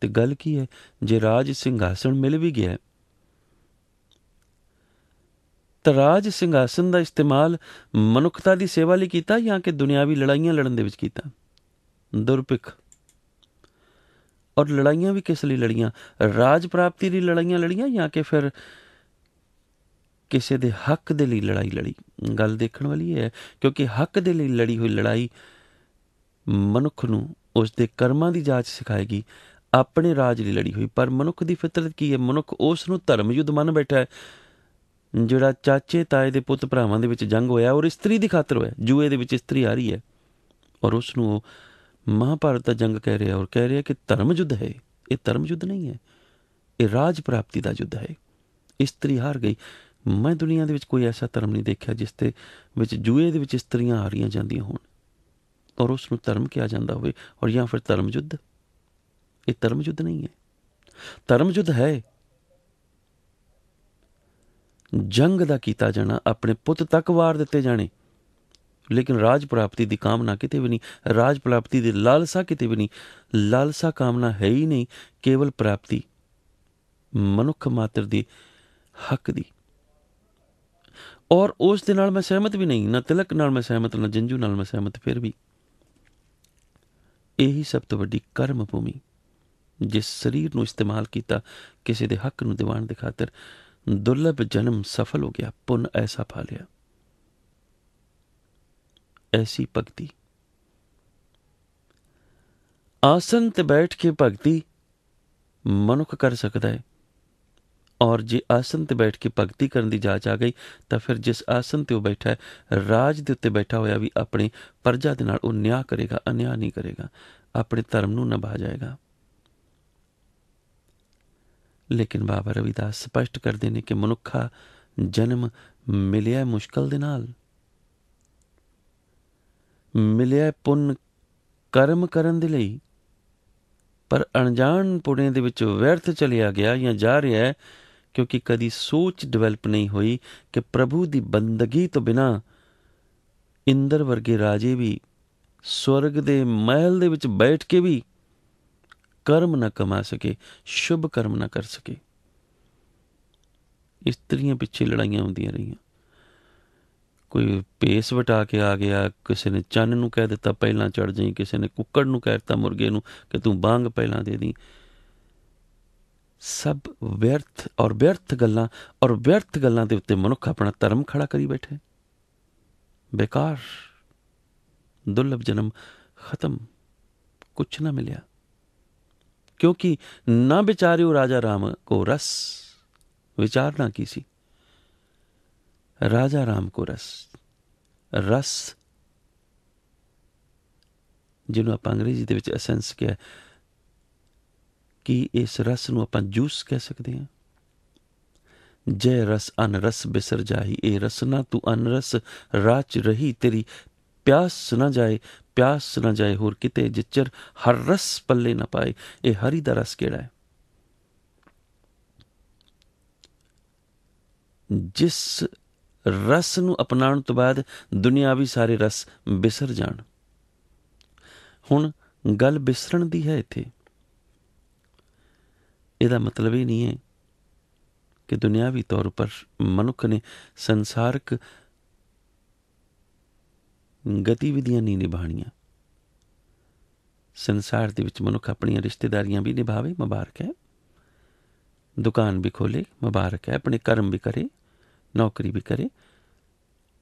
ਤੇ ਗੱਲ ਕੀ ਹੈ, ਜੇ ਰਾਜ ਸਿੰਘਾਸਣ ਮਿਲ ਵੀ ਗਿਆ ਤਾਂ ਰਾਜ ਸਿੰਘਾਸਨ ਦਾ ਇਸਤੇਮਾਲ ਮਨੁੱਖਤਾ ਦੀ ਸੇਵਾ ਲਈ ਕੀਤਾ ਜਾਂ ਕਿ ਦੁਨਿਆਵੀ ਲੜਾਈਆਂ ਲੜਨ ਦੇ ਵਿੱਚ ਕੀਤਾ? ਦੁਰਭਿੱਖ। ਔਰ ਲੜਾਈਆਂ ਵੀ ਕਿਸ ਲਈ ਲੜੀਆਂ? ਰਾਜ ਪ੍ਰਾਪਤੀ ਲਈ ਲੜਾਈਆਂ ਲੜੀਆਂ ਜਾਂ ਕਿ ਫਿਰ ਕਿਸੇ ਦੇ ਹੱਕ ਦੇ ਲਈ ਲੜਾਈ ਲੜੀ? ਗੱਲ ਦੇਖਣ ਵਾਲੀ ਹੈ, ਕਿਉਂਕਿ ਹੱਕ ਦੇ ਲਈ ਲੜੀ ਹੋਈ ਲੜਾਈ ਮਨੁੱਖ ਨੂੰ ਉਸ ਦੇ ਕਰਮਾਂ ਦੀ ਜਾਂਚ ਸਿਖਾਏਗੀ। ਆਪਣੇ ਰਾਜ ਲਈ ਲੜੀ ਹੋਈ, ਪਰ ਮਨੁੱਖ ਦੀ ਫਿਤਰਤ ਕੀ ਹੈ? ਮਨੁੱਖ ਉਸ ਨੂੰ ਧਰਮ ਯੁੱਧ ਮੰਨ ਬੈਠਾ ਹੈ, ਜਿਹੜਾ ਚਾਚੇ ਤਾਏ ਦੇ ਪੁੱਤ ਭਰਾਵਾਂ ਦੇ ਵਿੱਚ ਜੰਗ ਹੋਇਆ ਔਰ ਇਸਤਰੀ ਦੀ ਖਾਤਰ ਹੋਇਆ। ਜੂਏ ਦੇ ਵਿੱਚ ਇਸਤਰੀ ਆ ਰਹੀ ਹੈ ਔਰ ਉਸ ਨੂੰ ਉਹ ਮਹਾਭਾਰਤ ਦਾ ਜੰਗ ਕਹਿ ਰਿਹਾ, ਔਰ ਕਹਿ ਰਿਹਾ ਕਿ ਧਰਮ ਯੁੱਧ ਹੈ। ਇਹ ਧਰਮ ਯੁੱਧ ਨਹੀਂ ਹੈ, ਇਹ ਰਾਜ ਪ੍ਰਾਪਤੀ ਦਾ ਯੁੱਧ ਹੈ। ਇਸਤਰੀ ਹਾਰ ਗਈ। ਮੈਂ ਦੁਨੀਆ ਦੇ ਵਿੱਚ ਕੋਈ ਐਸਾ ਧਰਮ ਨਹੀਂ ਦੇਖਿਆ ਜਿਸ ਦੇ ਵਿੱਚ ਜੂਏ ਦੇ ਵਿੱਚ ਇਸਤਰੀਆਂ ਹਾਰੀਆਂ ਜਾਂਦੀਆਂ ਹੋਣ ਔਰ ਉਸ ਨੂੰ ਧਰਮ ਕਿਹਾ ਜਾਂਦਾ ਹੋਵੇ, ਔਰ ਜਾਂ ਫਿਰ ਧਰਮ ਯੁੱਧ। ਇਹ ਧਰਮ ਯੁੱਧ ਨਹੀਂ ਹੈ, ਧਰਮ ਯੁੱਧ ਹੈ ਜੰਗ ਦਾ ਕੀਤਾ ਜਾਣਾ, ਆਪਣੇ ਪੁੱਤ ਤੱਕ ਵਾਰ ਦਿੱਤੇ ਜਾਣੇ, ਲੇਕਿਨ ਰਾਜ ਪ੍ਰਾਪਤੀ ਦੀ ਕਾਮਨਾ ਕਿਤੇ ਵੀ ਨਹੀਂ, ਰਾਜ ਪ੍ਰਾਪਤੀ ਦੀ ਲਾਲਸਾ ਕਿਤੇ ਵੀ ਨਹੀਂ। ਲਾਲਸਾ ਕਾਮਨਾ ਹੈ ਹੀ ਨਹੀਂ, ਕੇਵਲ ਪ੍ਰਾਪਤੀ ਮਨੁੱਖ ਮਾਤਰ ਦੀ ਹੱਕ ਦੀ। ਔਰ ਉਸ ਦੇ ਨਾਲ ਮੈਂ ਸਹਿਮਤ ਵੀ ਨਹੀਂ, ਨਾ ਤਿਲਕ ਨਾਲ ਮੈਂ ਸਹਿਮਤ, ਨਾ ਜੰਜੂ ਨਾਲ ਮੈਂ ਸਹਿਮਤ। ਫਿਰ ਵੀ ਇਹੀ ਸਭ ਤੋਂ ਵੱਡੀ ਕਰਮ ਭੂਮੀ, ਜਿਸ ਸਰੀਰ ਨੂੰ ਇਸਤੇਮਾਲ ਕੀਤਾ ਕਿਸੇ ਦੇ ਹੱਕ ਨੂੰ ਦਿਵਾਉਣ ਦੇ ਖਾਤਰ, ਦੁਰਲਭ ਜਨਮ ਸਫਲ ਹੋ ਗਿਆ, ਪੁੰਨ ਐਸਾ ਪਾ ਲਿਆ। ਐਸੀ ਭਗਤੀ, ਆਸਨ ਤੇ ਬੈਠ ਕੇ ਭਗਤੀ ਮਨੁੱਖ ਕਰ ਸਕਦਾ ਹੈ। ਔਰ ਜੇ ਆਸਨ ਤੇ ਬੈਠ ਕੇ ਭਗਤੀ ਕਰਨ ਦੀ ਜਾਚ ਆ ਗਈ ਤਾਂ ਫਿਰ ਜਿਸ ਆਸਨ ਤੇ ਉਹ ਬੈਠਾ ਹੈ, ਰਾਜ ਦੇ ਉੱਤੇ ਬੈਠਾ ਹੋਇਆ ਵੀ ਆਪਣੀ ਪ੍ਰਜਾ ਦੇ ਨਾਲ ਉਹ ਨਿਆਂ ਕਰੇਗਾ, ਅਨਿਆਂ ਨਹੀਂ ਕਰੇਗਾ, ਆਪਣੇ ਧਰਮ ਨੂੰ ਨਿਭਾ ਜਾਏਗਾ। ਲੇਕਿਨ ਬਾਬਾ ਰਵਿਦਾਸ ਸਪਸ਼ਟ ਕਰਦੇ ਨੇ ਕਿ ਮਨੁੱਖਾ ਜਨਮ ਮਿਲਿਆ ਮੁਸ਼ਕਲ ਦੇ ਨਾਲ, ਮਿਲਿਆ ਪੁੰਨ ਕਰਮ ਕਰਨ ਦੇ ਲਈ, ਪਰ ਅਣਜਾਣ ਪੁਣੇ ਦੇ ਵਿੱਚ ਵਿਅਰਥ ਚਲਿਆ ਗਿਆ ਜਾਂ ਜਾ ਰਿਹਾ ਹੈ, ਕਿਉਂਕਿ ਕਦੀ ਸੋਚ ਡਿਵੈਲਪ ਨਹੀਂ ਹੋਈ ਕਿ ਪ੍ਰਭੂ ਦੀ ਬੰਦਗੀ ਤੋਂ ਬਿਨਾਂ ਇੰਦਰ ਵਰਗੇ ਰਾਜੇ ਵੀ ਸਵਰਗ ਦੇ ਮਹਿਲ ਦੇ ਵਿੱਚ ਬੈਠ ਕੇ ਵੀ ਕਰਮ ਨਾ ਕਮਾ ਸਕੇ, ਸ਼ੁਭ ਕਰਮ ਨਾ ਕਰ ਸਕੇ। ਇਸਤਰੀਆਂ ਪਿੱਛੇ ਲੜਾਈਆਂ ਹੁੰਦੀਆਂ ਰਹੀਆਂ। ਕੋਈ ਭੇਸ ਵਟਾ ਕੇ ਆ ਗਿਆ, ਕਿਸੇ ਨੇ ਚੰਨ ਨੂੰ ਕਹਿ ਦਿੱਤਾ ਪਹਿਲਾਂ ਚੜ੍ਹ ਜਾਈਂ, ਕਿਸੇ ਨੇ ਕੁੱਕੜ ਨੂੰ ਕਹਿ ਦਿੱਤਾ ਮੁਰਗੇ ਨੂੰ ਕਿ ਤੂੰ ਬਾਂਗ ਪਹਿਲਾਂ ਦੇ ਦੀ। ਸਭ ਵਿਅਰਥ ਔਰ ਵਿਅਰਥ ਗੱਲਾਂ, ਔਰ ਵਿਅਰਥ ਗੱਲਾਂ ਦੇ ਉੱਤੇ ਮਨੁੱਖ ਆਪਣਾ ਧਰਮ ਖੜਾ ਕਰੀ ਬੈਠੇ। ਬੇਕਾਰ, ਦੁਰਲਭ ਜਨਮ ਖਤਮ, ਕੁਛ ਨਾ ਮਿਲਿਆ। ਕਿਉਂਕਿ ਨਾ ਵਿਚਾਰਿਓ ਰਾਜਾ ਰਾਮ ਕੋ ਰਸ, ਵਿਚਾਰਨਾ ਕੀ ਸੀ? ਰਾਜਾ ਰਾਮ ਕੋ ਰਸ, ਰਸ ਜਿਹਨੂੰ ਆਪਾਂ ਅੰਗਰੇਜ਼ੀ ਦੇ ਵਿੱਚ ਐਸੈਂਸ ਕਿਹਾ, ਕੀ ਇਸ ਰਸ ਨੂੰ ਆਪਾਂ ਜੂਸ ਕਹਿ ਸਕਦੇ ਹਾਂ? ਜੈ ਰਸ ਅਨ ਰਸ ਬਿਸਰ ਜਾਹੀ, ਇਹ ਰਸਨਾ ਤੂੰ ਅਨ ਰਸ ਰਾਚ ਰਹੀ, ਤੇਰੀ ਪਿਆਸ ਨਾ ਜਾਏ, ਪਿਆਸ ਨਾ ਜਾਏ ਹੋਰ ਕਿਤੇ, ਜਿਚਰ ਹਰ ਰਸ ਪੱਲੇ ਨਾ ਪਾਏ। ਇਹ ਹਰੀ ਦਾ ਰਸ ਕਿਹੜਾ ਹੈ? ਜਿਸ ਰਸ ਨੂੰ ਅਪਣਾਉਣ ਤੋਂ ਬਾਅਦ ਦੁਨਿਆਵੀ ਸਾਰੇ ਰਸ ਬਿਸਰ ਜਾਣ। ਹੁਣ ਗੱਲ ਵਿਸਰਨ ਦੀ ਹੈ ਇੱਥੇ। ਇਹਦਾ ਮਤਲਬ ਇਹ ਨਹੀਂ ਹੈ ਕਿ ਦੁਨਿਆਵੀ ਤੌਰ ਉੱਪਰ ਮਨੁੱਖ ਨੇ ਸੰਸਾਰਕ ਗਤੀਵਿਧੀਆਂ ਨਹੀਂ ਨਿਭਾਉਣੀਆਂ। ਸੰਸਾਰ ਦੇ ਵਿੱਚ ਮਨੁੱਖ ਆਪਣੀਆਂ ਰਿਸ਼ਤੇਦਾਰੀਆਂ ਵੀ ਨਿਭਾਵੇ, ਮੁਬਾਰਕ ਹੈ। ਦੁਕਾਨ ਵੀ ਖੋਲੇ, ਮੁਬਾਰਕ ਹੈ। ਆਪਣੇ ਕਰਮ ਵੀ ਕਰੇ, ਨੌਕਰੀ ਵੀ ਕਰੇ,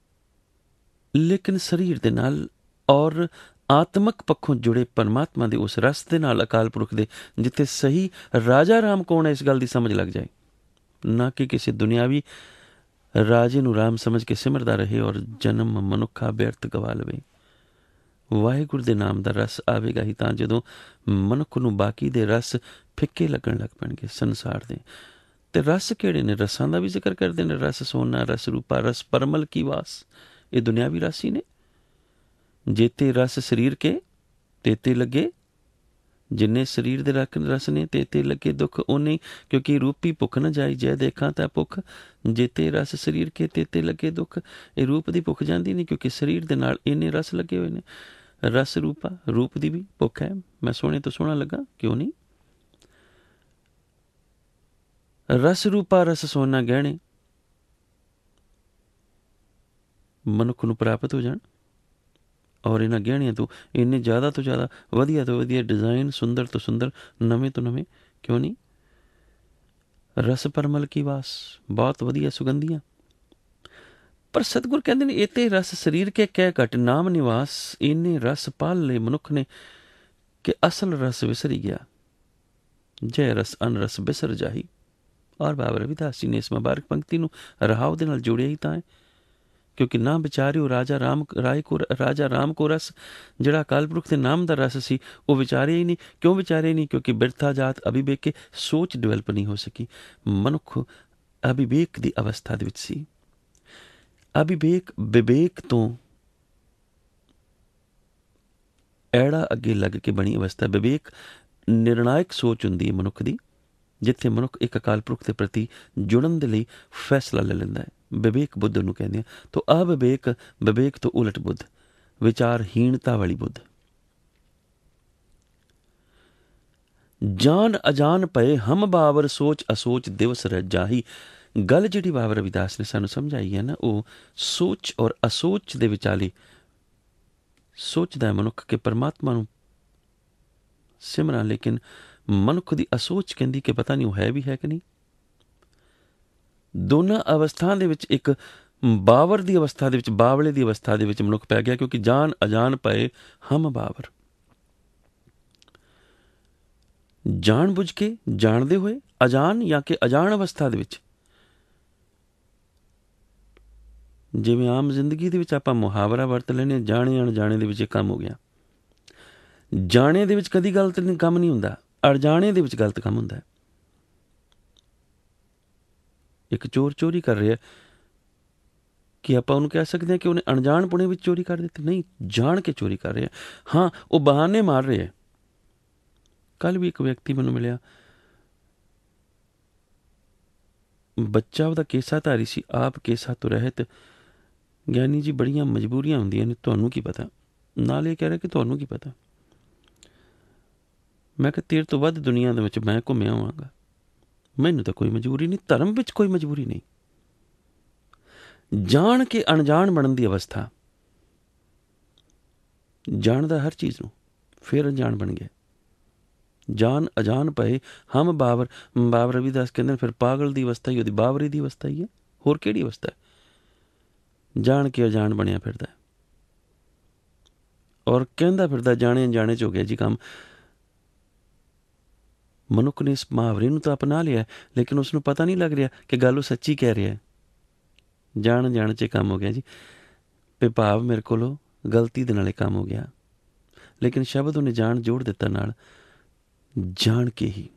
ਲੇਕਿਨ ਸਰੀਰ ਦੇ ਨਾਲ ਔਰ ਆਤਮਕ ਪੱਖੋਂ ਜੁੜੇ ਪਰਮਾਤਮਾ ਦੇ ਉਸ ਰਸ ਦੇ ਨਾਲ, ਅਕਾਲ ਪੁਰਖ ਦੇ, ਜਿੱਥੇ ਸਹੀ ਰਾਜਾ ਰਾਮ ਕੌਣ ਹੈ ਇਸ ਗੱਲ ਦੀ ਸਮਝ ਲੱਗ ਜਾਏ, ਨਾ ਕਿ ਕਿਸੇ ਦੁਨਿਆਵੀ ਰਾਜੇ ਨੂੰ ਰਾਮ ਸਮਝ ਕੇ ਸਿਮਰਦਾ ਰਹੇ ਔਰ ਜਨਮ ਮਨੁੱਖਾ ਬਿਅਰਥ ਗਵਾ ਲਵੇ। ਵਾਹਿਗੁਰੂ ਦੇ ਨਾਮ ਦਾ ਰਸ ਆਵੇਗਾ ਹੀ ਤਾਂ ਜਦੋਂ ਮਨੁੱਖ ਨੂੰ ਬਾਕੀ ਦੇ ਰਸ ਫਿੱਕੇ ਲੱਗਣ ਲੱਗ ਪੈਣਗੇ ਸੰਸਾਰ ਦੇ। ਅਤੇ ਰਸ ਕਿਹੜੇ ਨੇ? ਰਸਾਂ ਦਾ ਵੀ ਜ਼ਿਕਰ ਕਰਦੇ ਨੇ, ਰਸ ਸੋਨਾ, ਰਸ ਰੂਪਾ, ਰਸ ਪਰਮਲ ਕੀ ਵਾਸ। ਇਹ ਦੁਨਿਆਵੀ ਰਸ ਹੀ ਨੇ। ਜੇਤੇ ਰਸ ਸਰੀਰ ਕੇ ਤੇਤੇ ਲੱਗੇ, ਜਿੰਨੇ ਸਰੀਰ ਦੇ ਰਸ ਨੇ ਤੇਤੇ ਲੱਗੇ ਦੁੱਖ ਓਨੇ, ਕਿਉਂਕਿ ਰੂਪੀ ਭੁੱਖ ਨਾ ਜਾਈ ਜੈ ਦੇਖਾਂ ਤਾਂ ਭੁੱਖ, ਜੇਤੇ ਰਸ ਸਰੀਰ ਕੇ ਤੇਤੇ ਲੱਗੇ ਦੁੱਖ। ਇਹ ਰੂਪ ਦੀ ਭੁੱਖ ਜਾਂਦੀ ਨਹੀਂ, ਕਿਉਂਕਿ ਸਰੀਰ ਦੇ ਨਾਲ ਇੰਨੇ ਰਸ ਲੱਗੇ ਹੋਏ ਨੇ। ਰਸ ਰੂਪਾ, ਰੂਪ ਦੀ ਵੀ ਭੁੱਖ ਹੈ। ਮੈਂ ਸੋਹਣੇ ਤੋਂ ਸੋਹਣਾ ਲੱਗਾ, ਕਿਉਂ ਨਹੀਂ? ਰਸ ਰੂਪਾ ਰਸ ਸੋਨਾ ਗਹਿਣੇ ਮਨੁੱਖ ਨੂੰ ਪ੍ਰਾਪਤ ਹੋ ਜਾਣ, ਔਰ ਇਹਨਾਂ ਗਹਿਣਿਆਂ ਤੋਂ ਇੰਨੇ ਜ਼ਿਆਦਾ ਤੋਂ ਜ਼ਿਆਦਾ ਵਧੀਆ ਤੋਂ ਵਧੀਆ ਡਿਜ਼ਾਈਨ, ਸੁੰਦਰ ਤੋਂ ਸੁੰਦਰ, ਨਵੇਂ ਤੋਂ ਨਵੇਂ, ਕਿਉਂ ਨਹੀਂ? ਰਸ ਪਰਮਲ ਕੀ ਵਾਸ, ਬਹੁਤ ਵਧੀਆ ਸੁਗੰਧੀਆਂ। ਪਰ ਸਤਿਗੁਰ ਕਹਿੰਦੇ ਨੇ ਇਹ ਤੇ ਰਸ ਸਰੀਰ ਕੇ ਕਹਿ ਘਟ ਨਾਮ ਨਿਵਾਸ। ਇੰਨੇ ਰਸ ਪਾਲ ਲਏ ਮਨੁੱਖ ਨੇ ਕਿ ਅਸਲ ਰਸ ਵਿਸਰੀ ਗਿਆ। ਜੈ ਰਸ ਅਨ ਰਸ ਬਿਸਰ ਜਾਹੀ। ਔਰ ਬਾਬਾ ਰਵਿਦਾਸ ਜੀ ਨੇ ਇਸ ਮੁਬਾਰਕ ਪੰਕਤੀ ਨੂੰ ਰਹਾਉ ਦੇ ਨਾਲ ਜੋੜਿਆ ਹੀ ਤਾਂ ਹੈ, ਕਿਉਂਕਿ ਨਾ ਵਿਚਾਰਿਓ ਰਾਜਾ ਰਾਮ ਕੋ ਰਸ। ਜਿਹੜਾ ਅਕਾਲ ਪੁਰਖ ਦੇ ਨਾਮ ਦਾ ਰਸ ਸੀ ਉਹ ਵਿਚਾਰਿਆ ਹੀ ਨਹੀਂ। ਕਿਉਂ ਵਿਚਾਰਿਆ ਨਹੀਂ? ਕਿਉਂਕਿ ਬਿਰਥਾ ਜਾਤ ਅਭਿਵੇਕੇ, ਸੋਚ ਡਿਵੈਲਪ ਨਹੀਂ ਹੋ ਸਕੀ। ਮਨੁੱਖ ਅਭਿਵੇਕ ਦੀ ਅਵਸਥਾ ਦੇ ਵਿੱਚ ਸੀ। ਅਭਿਵੇਕ ਵਿਵੇਕ ਤੋਂ ਐੜਾ ਅੱਗੇ ਲੱਗ ਕੇ ਬਣੀ ਅਵਸਥਾ। ਵਿਵੇਕ ਨਿਰਣਾਇਕ ਸੋਚ ਹੁੰਦੀ ਹੈ ਮਨੁੱਖ ਦੀ, ਜਿੱਥੇ ਮਨੁੱਖ ਇੱਕ ਅਕਾਲ ਪੁਰਖ ਦੇ ਪ੍ਰਤੀ ਜੁੜਨ ਦੇ ਲਈ ਫੈਸਲਾ ਲੈ ਲੈਂਦਾ ਹੈ। ਵਿਵੇਕ ਬੁੱਧ ਨੂੰ ਕਹਿੰਦੇ ਆ। ਤੋ ਅਵਿਵੇਕ, ਵਿਵੇਕ ਤੋਂ ਉਲਟ ਬੁੱਧ, ਵਿਚਾਰਹੀਣਤਾ ਵਾਲੀ ਬੁੱਧ। ਜਾਨ ਅਜਾਨ ਪਏ ਹਮ ਬਾਵਰ, ਸੋਚ ਅਸੋਚ ਦਿਵਸ ਰਜਾਹੀ। ਗੱਲ ਜਿਹੜੀ ਬਾਬਾ ਰਵਿਦਾਸ ਨੇ ਸਾਨੂੰ ਸਮਝਾਈ ਹੈ ਨਾ, ਉਹ ਸੋਚ ਔਰ ਅਸੋਚ ਦੇ ਵਿਚਾਲੇ ਸੋਚਦਾ ਹੈ ਮਨੁੱਖ ਕਿ ਪਰਮਾਤਮਾ ਨੂੰ ਸਿਮਰਾਂ, ਲੇਕਿਨ ਮਨੁੱਖ ਦੀ ਅਸੋਚ ਕਹਿੰਦੀ ਕਿ ਪਤਾ ਨਹੀਂ ਉਹ ਹੈ ਵੀ ਹੈ ਕਿ ਨਹੀਂ। ਦੋਨਾਂ ਅਵਸਥਾ ਦੇ ਵਿੱਚ ਇੱਕ ਬਾਵਰ ਦੀ ਅਵਸਥਾ ਦੇ ਵਿੱਚ, ਬਾਵਲੇ ਦੀ ਅਵਸਥਾ ਦੇ ਵਿੱਚ ਮਨੁੱਖ ਪੈ ਗਿਆ, ਕਿਉਂਕਿ ਜਾਨ ਅਜਾਨ ਪਏ ਹਮ ਬਾਵਰ। ਜਾਣ ਬੁੱਝ ਕੇ, ਜਾਣਦੇ ਹੋਏ, ਅਜਾਨ ਜਾਂ ਕਿ ਅਜਾਣ ਅਵਸਥਾ ਦੇ ਵਿੱਚ। ਜਿਵੇਂ ਆਮ ਜ਼ਿੰਦਗੀ ਦੇ ਵਿੱਚ ਆਪਾਂ ਮੁਹਾਵਰਾ ਵਰਤ ਲੈਂਦੇ, ਜਾਣੇ ਅਣਜਾਣੇ ਦੇ ਵਿੱਚ ਇਹ ਕੰਮ ਹੋ ਗਿਆ। ਜਾਣੇ ਦੇ ਵਿੱਚ ਕਦੀ ਗਲਤ ਕੰਮ ਨਹੀਂ ਹੁੰਦਾ, ਅਣਜਾਣੇ ਦੇ ਵਿੱਚ ਗਲਤ ਕੰਮ ਹੁੰਦਾ ਹੈ। ਇੱਕ ਚੋਰ ਚੋਰੀ ਕਰ ਰਿਹਾ, ਕਿ ਆਪਾਂ ਉਹਨੂੰ ਕਹਿ ਸਕਦੇ ਹਾਂ ਕਿ ਉਹਨੇ ਅਣਜਾਣਪੁਣੇ ਵਿੱਚ ਚੋਰੀ ਕਰ ਦਿੱਤੀ? ਨਹੀਂ, ਜਾਣ ਕੇ ਚੋਰੀ ਕਰ ਰਿਹਾ। ਹਾਂ, ਉਹ ਬਹਾਨੇ ਮਾਰ ਰਿਹਾ। ਕੱਲ੍ਹ ਵੀ ਇੱਕ ਵਿਅਕਤੀ ਮੈਨੂੰ ਮਿਲਿਆ, ਬੱਚਾ ਉਹਦਾ ਕੇਸਾਧਾਰੀ ਸੀ, ਆਪ ਕੇਸਾਂ ਤੋਂ ਰਹਿਤ। ਗਿਆਨੀ ਜੀ, ਬੜੀਆਂ ਮਜਬੂਰੀਆਂ ਹੁੰਦੀਆਂ ਨੇ, ਤੁਹਾਨੂੰ ਕੀ ਪਤਾ? ਨਾਲ ਇਹ ਕਹਿ ਰਿਹਾ ਕਿ ਤੁਹਾਨੂੰ ਕੀ ਪਤਾ? ਮੈਂ ਕਿਹਾ ਤੇਰੇ ਤੋਂ ਵੱਧ ਦੁਨੀਆ ਦੇ ਵਿੱਚ ਮੈਂ ਘੁੰਮਿਆ ਹੋਵਾਂਗਾ, ਮੈਨੂੰ ਤਾਂ ਕੋਈ ਮਜਬੂਰੀ ਨਹੀਂ, ਧਰਮ ਵਿੱਚ ਕੋਈ ਮਜਬੂਰੀ ਨਹੀਂ। ਜਾਣ ਕੇ ਅਣਜਾਣ ਬਣਨ ਦੀ ਅਵਸਥਾ, ਜਾਣਦਾ ਹਰ ਚੀਜ਼ ਨੂੰ, ਫਿਰ ਅਣਜਾਣ ਬਣ ਗਿਆ। ਜਾਨ ਅਜਾਨ ਪਏ ਹਮ ਬਾਵਰ। ਬਾਬਾ ਰਵਿਦਾਸ ਕਹਿੰਦੇ ਫਿਰ ਪਾਗਲ ਦੀ ਅਵਸਥਾ ਹੀ ਉਹਦੀ ਬਾਵਰੀ ਦੀ ਅਵਸਥਾ ਹੀ ਹੈ। ਹੋਰ ਕਿਹੜੀ ਅਵਸਥਾ ਹੈ? ਜਾਣ ਕੇ ਅਜਾਣ ਬਣਿਆ ਫਿਰਦਾ ਔਰ ਕਹਿੰਦਾ ਫਿਰਦਾ ਜਾਣੇ ਅਣਜਾਣੇ 'ਚ ਹੋ ਗਿਆ ਜੀ ਕੰਮ। ਮਨੁੱਖ ਨੇ ਇਸ ਮੁਹਾਵਰੇ ਨੂੰ ਤਾਂ ਅਪਣਾ ਲਿਆ, ਲੇਕਿਨ ਉਸਨੂੰ ਪਤਾ ਨਹੀਂ ਲੱਗ ਰਿਹਾ ਕਿ ਗੱਲ ਉਹ ਸੱਚੀ ਕਹਿ ਰਿਹਾ। ਜਾਣ ਅਣਜਾਣ 'ਚ ਕੰਮ ਹੋ ਗਿਆ ਜੀ। ਭਾਵ ਮੇਰੇ ਕੋਲੋਂ ਗਲਤੀ ਦੇ ਨਾਲ ਇਹ ਕੰਮ ਹੋ ਗਿਆ, ਲੇਕਿਨ ਸ਼ਬਦ ਉਹਨੇ ਜਾਣ ਜੋੜ ਦਿੱਤਾ ਨਾਲ, ਜਾਣ ਕੇ ਹੀ।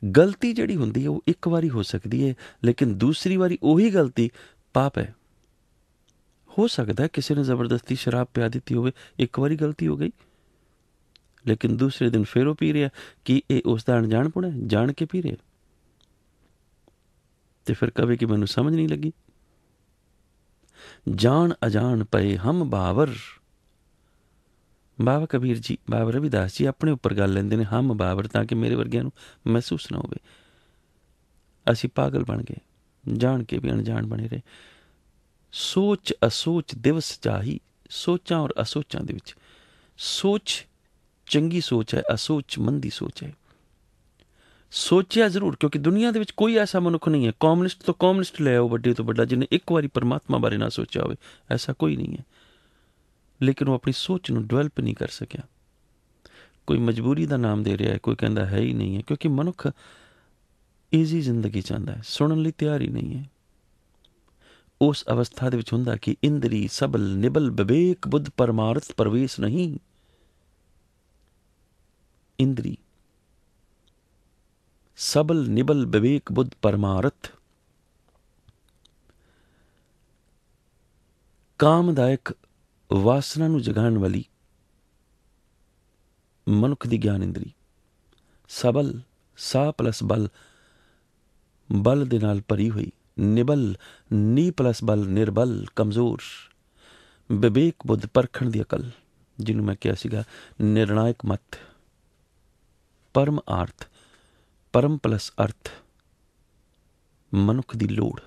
ਗਲਤੀ ਜਿਹੜੀ ਹੁੰਦੀ ਹੈ ਉਹ ਇੱਕ ਵਾਰੀ ਹੋ ਸਕਦੀ ਹੈ, ਲੇਕਿਨ ਦੂਸਰੀ ਵਾਰੀ ਉਹੀ ਗਲਤੀ ਪਾਪ ਹੈ। ਹੋ ਸਕਦਾ ਕਿਸੇ ਨੇ ਜ਼ਬਰਦਸਤੀ ਸ਼ਰਾਬ ਪਿਆ ਦਿੱਤੀ ਹੋਵੇ, ਇੱਕ ਵਾਰੀ ਗਲਤੀ ਹੋ ਗਈ, ਲੇਕਿਨ ਦੂਸਰੇ ਦਿਨ ਫਿਰ ਉਹ ਪੀ ਰਿਹਾ। ਕਿ ਇਹ ਉਸ ਦਾ ਅਣਜਾਣਪੁਣਾ ਹੈ? ਜਾਣ ਕੇ ਪੀ ਰਿਹਾ ਤੇ ਫਿਰ ਕਵੇ ਕਿ ਮੈਨੂੰ ਸਮਝ ਨਹੀਂ ਲੱਗੀ। ਜਾਣ ਅਜਾਣ ਪਏ ਹਮ ਬਾਵਰ, ਬਾਬਾ ਕਬੀਰ ਜੀ, ਬਾਬਾ ਰਵਿਦਾਸ ਜੀ ਆਪਣੇ ਉੱਪਰ ਗੱਲ ਲੈਂਦੇ ਨੇ, ਹਮ ਬਾਬਰ, ਤਾਂ ਕਿ ਮੇਰੇ ਵਰਗਿਆਂ ਨੂੰ ਮਹਿਸੂਸ ਨਾ ਹੋਵੇ ਅਸੀਂ ਪਾਗਲ ਬਣ ਗਏ, ਜਾਣ ਕੇ ਵੀ ਅਣਜਾਣ ਬਣੇ ਰਹੇ। ਸੋਚ ਅਸੋਚ ਦਿਵਸ ਜਾਹੀ, ਸੋਚਾਂ ਔਰ ਅਸੋਚਾਂ ਦੇ ਵਿੱਚ ਸੋਚ ਚੰਗੀ ਸੋਚ ਹੈ, ਅਸੋਚ ਮੰਦੀ ਸੋਚ ਹੈ। ਸੋਚਿਆ ਜ਼ਰੂਰ, ਕਿਉਂਕਿ ਦੁਨੀਆ ਦੇ ਵਿੱਚ ਕੋਈ ਐਸਾ ਮਨੁੱਖ ਨਹੀਂ ਹੈ, ਕਮਿਊਨਿਸਟ ਤੋਂ ਕਮਿਊਨਿਸਟ ਲੈ ਆਓ ਵੱਡੇ ਤੋਂ ਵੱਡਾ, ਜਿਹਨੇ ਇੱਕ ਵਾਰੀ ਪਰਮਾਤਮਾ ਬਾਰੇ ਨਾ ਸੋਚਿਆ ਹੋਵੇ, ਐਸਾ ਕੋਈ ਨਹੀਂ ਹੈ। ਲੇਕਿਨ ਉਹ ਆਪਣੀ ਸੋਚ ਨੂੰ ਡਿਵੈਲਪ ਨਹੀਂ ਕਰ ਸਕਿਆ। ਕੋਈ ਮਜਬੂਰੀ ਦਾ ਨਾਮ ਦੇ ਰਿਹਾ ਹੈ, ਕੋਈ ਕਹਿੰਦਾ ਹੈ ਹੀ ਨਹੀਂ ਹੈ, ਕਿਉਂਕਿ ਮਨੁੱਖ ਈਜ਼ੀ ਜ਼ਿੰਦਗੀ ਚਾਹੁੰਦਾ ਹੈ, ਸੁਣਨ ਲਈ ਤਿਆਰ ਹੀ ਨਹੀਂ ਹੈ। ਉਸ ਅਵਸਥਾ ਦੇ ਵਿੱਚ ਹੁੰਦਾ ਕਿ ਇੰਦਰੀ ਸਬਲ ਨਿਬਲ ਵਿਵੇਕ ਬੁੱਧ ਪਰਮਾਰਥ ਪ੍ਰਵੇਸ਼ ਨਹੀਂ। ਇੰਦਰੀ ਸਬਲ ਨਿਬਲ ਵਿਵੇਕ ਬੁੱਧ ਪਰਮਾਰਥ, ਕਾਮਦਾਇਕ ਵਾਸਨਾ ਨੂੰ ਜਗਾਉਣ ਵਾਲੀ ਮਨੁੱਖ ਦੀ ਗਿਆਨ ਇੰਦਰੀ, ਸਬਲ ਸਾ ਪਲਸ ਬਲ, ਬਲ ਦੇ ਨਾਲ ਭਰੀ ਹੋਈ, ਨਿਬਲ ਨੀ ਪਲਸ ਬਲ, ਨਿਰਬਲ ਕਮਜ਼ੋਰ, ਵਿਵੇਕ ਬੁੱਧ ਪਰਖਣ ਦੀ ਅਕਲ, ਜਿਹਨੂੰ ਮੈਂ ਕਿਹਾ ਸੀਗਾ ਨਿਰਣਾਇਕ ਮਤ, ਪਰਮ ਆਰਥ, ਪਰਮ ਪਲਸ ਅਰਥ, ਮਨੁੱਖ ਦੀ ਲੋੜ,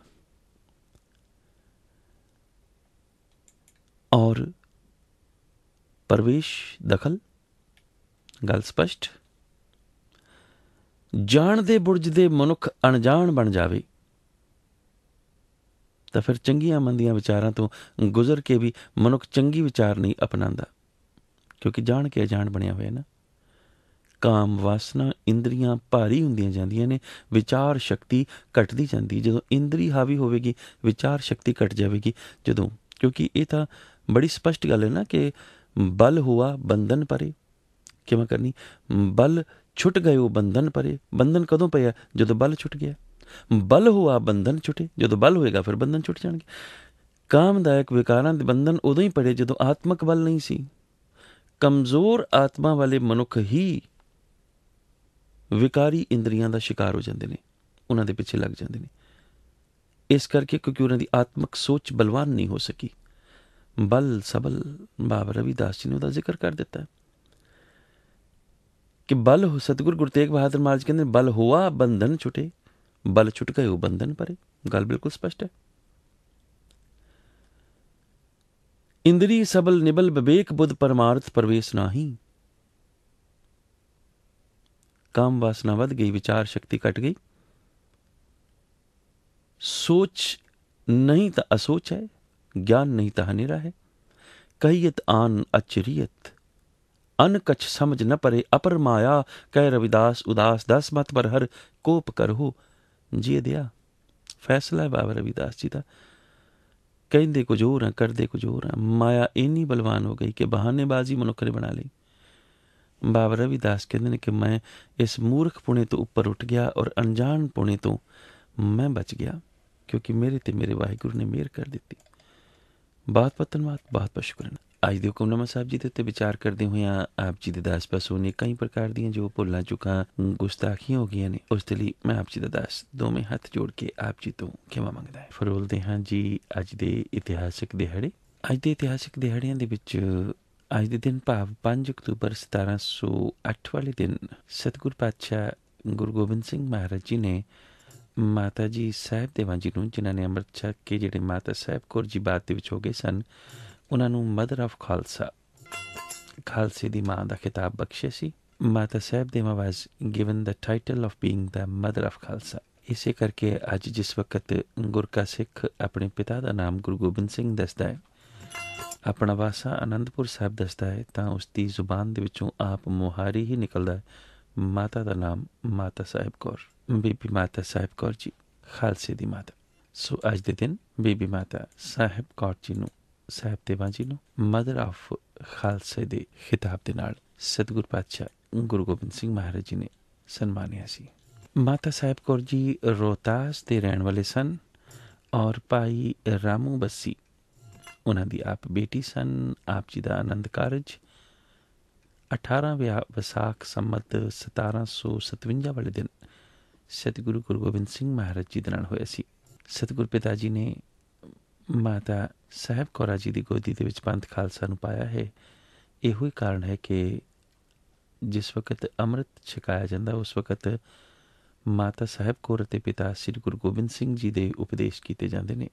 ਔਰ ਪ੍ਰਵੇਸ਼ ਦਖਲ, ਗੱਲ ਸਪਸ਼ਟ। ਜਾਣਦੇ ਬੁੱਝਦੇ ਮਨੁੱਖ ਅਣਜਾਣ ਬਣ ਜਾਵੇ ਤਾਂ ਫਿਰ ਚੰਗੀਆਂ ਮੰਦੀਆਂ ਵਿਚਾਰਾਂ ਤੋਂ ਗੁਜ਼ਰ ਕੇ ਵੀ ਮਨੁੱਖ ਚੰਗੀ ਵਿਚਾਰ ਨਹੀਂ ਅਪਣਾਉਂਦਾ, ਕਿਉਂਕਿ ਜਾਣ ਕੇ ਅਜਾਣ ਬਣਿਆ ਹੋਇਆ ਨਾ। ਕਾਮ ਵਾਸਨਾ ਇੰਦਰੀਆਂ ਭਾਰੀ ਹੁੰਦੀਆਂ ਜਾਂਦੀਆਂ ਨੇ, ਵਿਚਾਰ ਸ਼ਕਤੀ ਘਟਦੀ ਜਾਂਦੀ। ਜਦੋਂ ਇੰਦਰੀ ਹਾਵੀ ਹੋਵੇਗੀ, ਵਿਚਾਰ ਸ਼ਕਤੀ ਘਟ ਜਾਵੇਗੀ। ਜਦੋਂ, ਕਿਉਂਕਿ ਇਹ ਤਾਂ ਬੜੀ ਸਪਸ਼ਟ ਗੱਲ ਹੈ ਨਾ ਕਿ ਬਲ ਹੁਆ ਬੰਧਨ ਪਰੇ। ਕਿਵੇਂ ਕਰਨੀ? ਬਲ ਛੁੱਟ ਗਏ ਉਹ ਬੰਧਨ ਪਰੇ। ਬੰਧਨ ਕਦੋਂ ਪਿਆ? ਜਦੋਂ ਬਲ ਛੁੱਟ ਗਿਆ। ਬਲ ਹੁਆ ਬੰਧਨ ਛੁੱਟੇ, ਜਦੋਂ ਬਲ ਹੋਏਗਾ ਫਿਰ ਬੰਧਨ ਛੁੱਟ ਜਾਣਗੇ। ਕਾਮਦਾਇਕ ਵਿਕਾਰਾਂ ਦੇ ਬੰਧਨ ਉਦੋਂ ਹੀ ਪੜੇ ਜਦੋਂ ਆਤਮਕ ਬਲ ਨਹੀਂ ਸੀ। ਕਮਜ਼ੋਰ ਆਤਮਾ ਵਾਲੇ ਮਨੁੱਖ ਹੀ ਵਿਕਾਰੀ ਇੰਦਰੀਆਂ ਦਾ ਸ਼ਿਕਾਰ ਹੋ ਜਾਂਦੇ ਨੇ, ਉਹਨਾਂ ਦੇ ਪਿੱਛੇ ਲੱਗ ਜਾਂਦੇ ਨੇ। ਇਸ ਕਰਕੇ ਕਿਉਂਕਿ ਉਹਨਾਂ ਦੀ ਆਤਮਕ ਸੋਚ ਬਲਵਾਨ ਨਹੀਂ ਹੋ ਸਕੀ। ਬਲ ਸਬਲ, ਬਾਬਾ ਰਵਿਦਾਸ ਜੀ ਨੇ ਉਹਦਾ ਜ਼ਿਕਰ ਕਰ ਦਿੱਤਾ ਕਿ ਬਲ, ਸਤਿਗੁਰੂ ਗੁਰੂ ਤੇਗ ਬਹਾਦਰ ਮਹਾਰਾਜ ਜੀ ਕਹਿੰਦੇ ਬਲ ਹੋਆ ਬੰਧਨ ਛੁਟੇ, ਬਲ ਛੁੱਟ ਗਏ ਉਹ ਬੰਧਨ ਪਰੇ। ਗੱਲ ਬਿਲਕੁਲ ਸਪਸ਼ਟ ਹੈ। ਇੰਦਰੀ ਸਬਲ ਨਿਬਲ ਵਿਵੇਕ ਬੁੱਧ ਪਰਮਾਰਥ ਪ੍ਰਵੇਸ਼ ਨਾਹੀ। ਕਾਮ ਵਾਸਨਾ ਵੱਧ ਗਈ, ਵਿਚਾਰ ਸ਼ਕਤੀ ਘਟ ਗਈ। ਸੋਚ ਨਹੀਂ ਤਾਂ ਅਸੋਚ ਹੈ, ਗਿਆਨ ਨਹੀਂ ਤਾਂ ਹਨੇਰਾ ਹੈ। ਕਹੀਅਤ ਆਨ ਅਚਰੀਅਤ, ਅਨ ਕਛ ਸਮਝ ਨ ਪਰੇ, ਅਪਰ ਮਾਇਆ ਕਹਿ ਰਵਿਦਾਸ ਉਦਾਸ, ਦਸ ਮਤ ਪਰ ਹਰ ਕੋਪ ਕਰੋ ਜੀ ਦਿਆ। ਫੈਸਲਾ ਹੈ ਬਾਬਾ ਰਵਿਦਾਸ ਜੀ ਦਾ। ਕਹਿੰਦੇ ਕੁਝ ਹੋਰ ਆ, ਕਰਦੇ ਕੁਝ ਹੋਰ ਆ। ਮਾਇਆ ਇੰਨੀ ਬਲਵਾਨ ਹੋ ਗਈ ਕਿ ਬਹਾਨੇਬਾਜ਼ੀ ਮਨੁੱਖ ਨੇ ਬਣਾ ਲਈ। ਬਾਬਾ ਰਵਿਦਾਸ ਕਹਿੰਦੇ ਨੇ ਕਿ ਮੈਂ ਇਸ ਮੂਰਖ ਪੁਣੇ ਤੋਂ ਉੱਪਰ ਉੱਠ ਗਿਆ ਔਰ ਅਣਜਾਣ ਪੁਣੇ ਤੋਂ ਮੈਂ ਬਚ ਗਿਆ, ਕਿਉਂਕਿ ਮੇਰੇ ਤੇ ਮੇਰੇ ਵਾਹਿਗੁਰੂ ਨੇ ਮਿਹਰ ਕਰ ਦਿੱਤੀ। ਬਹੁਤ ਬਹੁਤ ਧੰਨਵਾਦ, ਬਹੁਤ ਬਹੁਤ ਸ਼ੁਕਰਾਨਾ। ਅੱਜ ਦੇ ਹੁਕਮਨਾਮਾ ਸਾਹਿਬ ਜੀ ਦੇ ਉੱਤੇ ਵਿਚਾਰ ਕਰਦੇ ਹੋਇਆਂ ਆਪ ਜੀ ਦੇ ਦਾਸ ਪਾਸੋਂ ਨੇ ਕਈ ਪ੍ਰਕਾਰ ਦੀਆਂ ਜੋ ਭੁੱਲਾਂ ਚੁੱਕਾਂ ਗੁਸਤਾਖੀਆਂ ਹੋ ਗਈਆਂ ਨੇ, ਉਸ ਦੇ ਲਈ ਮੈਂ ਆਪ ਜੀ ਦਾ ਦਾਸ ਦੋਵੇਂ ਹੱਥ ਜੋੜ ਕੇ ਆਪ ਜੀ ਤੋਂ ਖਿਮਾ ਮੰਗਦਾ ਹੈ। ਫਰੋਲਦੇ ਹਾਂ ਜੀ ਅੱਜ ਦੇ ਇਤਿਹਾਸਕ ਦਿਹਾੜੇ। ਅੱਜ ਦੇ ਇਤਿਹਾਸਕ ਦਿਹਾੜਿਆਂ ਦੇ ਵਿੱਚ ਅੱਜ ਦੇ ਦਿਨ ਭਾਵ 5 ਅਕਤੂਬਰ 1708 ਵਾਲੇ ਦਿਨ ਸਤਿਗੁਰ ਪਾਤਸ਼ਾਹ ਗੁਰੂ ਗੋਬਿੰਦ ਸਿੰਘ ਮਹਾਰਾਜ ਜੀ ਨੇ ਮਾਤਾ ਜੀ ਸਾਹਿਬ ਦੇਵਾਂ ਜੀ ਨੂੰ, ਜਿਨ੍ਹਾਂ ਨੇ ਅੰਮ੍ਰਿਤ ਛਕ ਕੇ ਜਿਹੜੇ ਮਾਤਾ ਸਾਹਿਬ ਕੌਰ ਜੀ ਬਾਅਦ ਦੇ ਵਿੱਚ ਹੋ ਗਏ ਸਨ, ਉਹਨਾਂ ਨੂੰ ਮਦਰ ਆਫ ਖਾਲਸਾ, ਖਾਲਸੇ ਦੀ ਮਾਂ ਦਾ ਖਿਤਾਬ ਬਖਸ਼ਿਆ ਸੀ। Mata Sahib Devan was given the title of being the mother of Khalsa. ਇਸੇ ਕਰਕੇ ਅੱਜ ਜਿਸ ਵਕਤ ਗੁਰਕਾ ਸਿੱਖ ਆਪਣੇ ਪਿਤਾ ਦਾ ਨਾਮ ਗੁਰੂ ਗੋਬਿੰਦ ਸਿੰਘ ਦੱਸਦਾ ਹੈ, ਆਪਣਾ ਵਾਸਾ ਅਨੰਦਪੁਰ ਸਾਹਿਬ ਦੱਸਦਾ ਹੈ, ਤਾਂ ਉਸ ਦੀ ਜ਼ੁਬਾਨ ਦੇ ਵਿੱਚੋਂ ਆਪ ਮੁਹਾਰੀ ਹੀ ਨਿਕਲਦਾ ਹੈ। ਮਾਤਾ ਦਾ ਨਾਮ ਮਾਤਾ ਸਾਹਿਬ ਕੌਰ, ਬੀਬੀ ਮਾਤਾ ਸਾਹਿਬ ਕੌਰ ਜੀ, ਖਾਲਸੇ ਦੀ ਮਾਤਾ। ਸੋ ਅੱਜ ਦੇ ਦਿਨ ਬੀਬੀ ਮਾਤਾ ਸਾਹਿਬ ਕੌਰ ਜੀ ਨੂੰ, ਸਾਹਿਬ ਦੇਵਾਂ ਜੀ ਨੂੰ ਮਦਰ ਆਫ ਖਾਲਸੇ ਦੇ ਖਿਤਾਬ ਦੇ ਨਾਲ ਸਤਿਗੁਰ ਪਾਤਸ਼ਾਹ ਗੁਰੂ ਗੋਬਿੰਦ ਸਿੰਘ ਮਹਾਰਾਜ ਜੀ ਨੇ ਸਨਮਾਨਿਆ ਸੀ। ਮਾਤਾ ਸਾਹਿਬ ਕੌਰ ਜੀ ਰੋਹਤਾਸ ਦੇ ਰਹਿਣ ਵਾਲੇ ਸਨ ਔਰ ਭਾਈ ਰਾਮੂ ਬੱਸੀ ਉਹਨਾਂ ਦੀ ਆਪ ਬੇਟੀ ਸਨ। ਆਪ ਜੀ ਦਾ ਆਨੰਦ ਕਾਰਜ 18 ਵਿਸਾਖ ਸੰਮਤ 1757 ਵਾਲੇ ਦਿਨ ਸਤਿਗੁਰੂ ਗੁਰੂ ਗੋਬਿੰਦ ਸਿੰਘ ਮਹਾਰਾਜ ਜੀ ਦੇ ਨਾਲ ਹੋਇਆ ਸੀ। ਸਤਿਗੁਰ ਪਿਤਾ ਜੀ ਨੇ ਮਾਤਾ ਸਾਹਿਬ ਕੌਰਾਂ ਜੀ ਦੀ ਗੋਦੀ ਦੇ ਵਿੱਚ ਪੰਥ ਖਾਲਸਾ ਨੂੰ ਪਾਇਆ ਹੈ। ਇਹੋ ਹੀ ਕਾਰਨ ਹੈ ਕਿ ਜਿਸ ਵਕਤ ਅੰਮ੍ਰਿਤ ਛਕਾਇਆ ਜਾਂਦਾ ਉਸ ਵਕਤ ਮਾਤਾ ਸਾਹਿਬ ਕੌਰ ਅਤੇ ਪਿਤਾ ਸ੍ਰੀ ਗੁਰੂ ਗੋਬਿੰਦ ਸਿੰਘ ਜੀ ਦੇ ਉਪਦੇਸ਼ ਕੀਤੇ ਜਾਂਦੇ ਨੇ।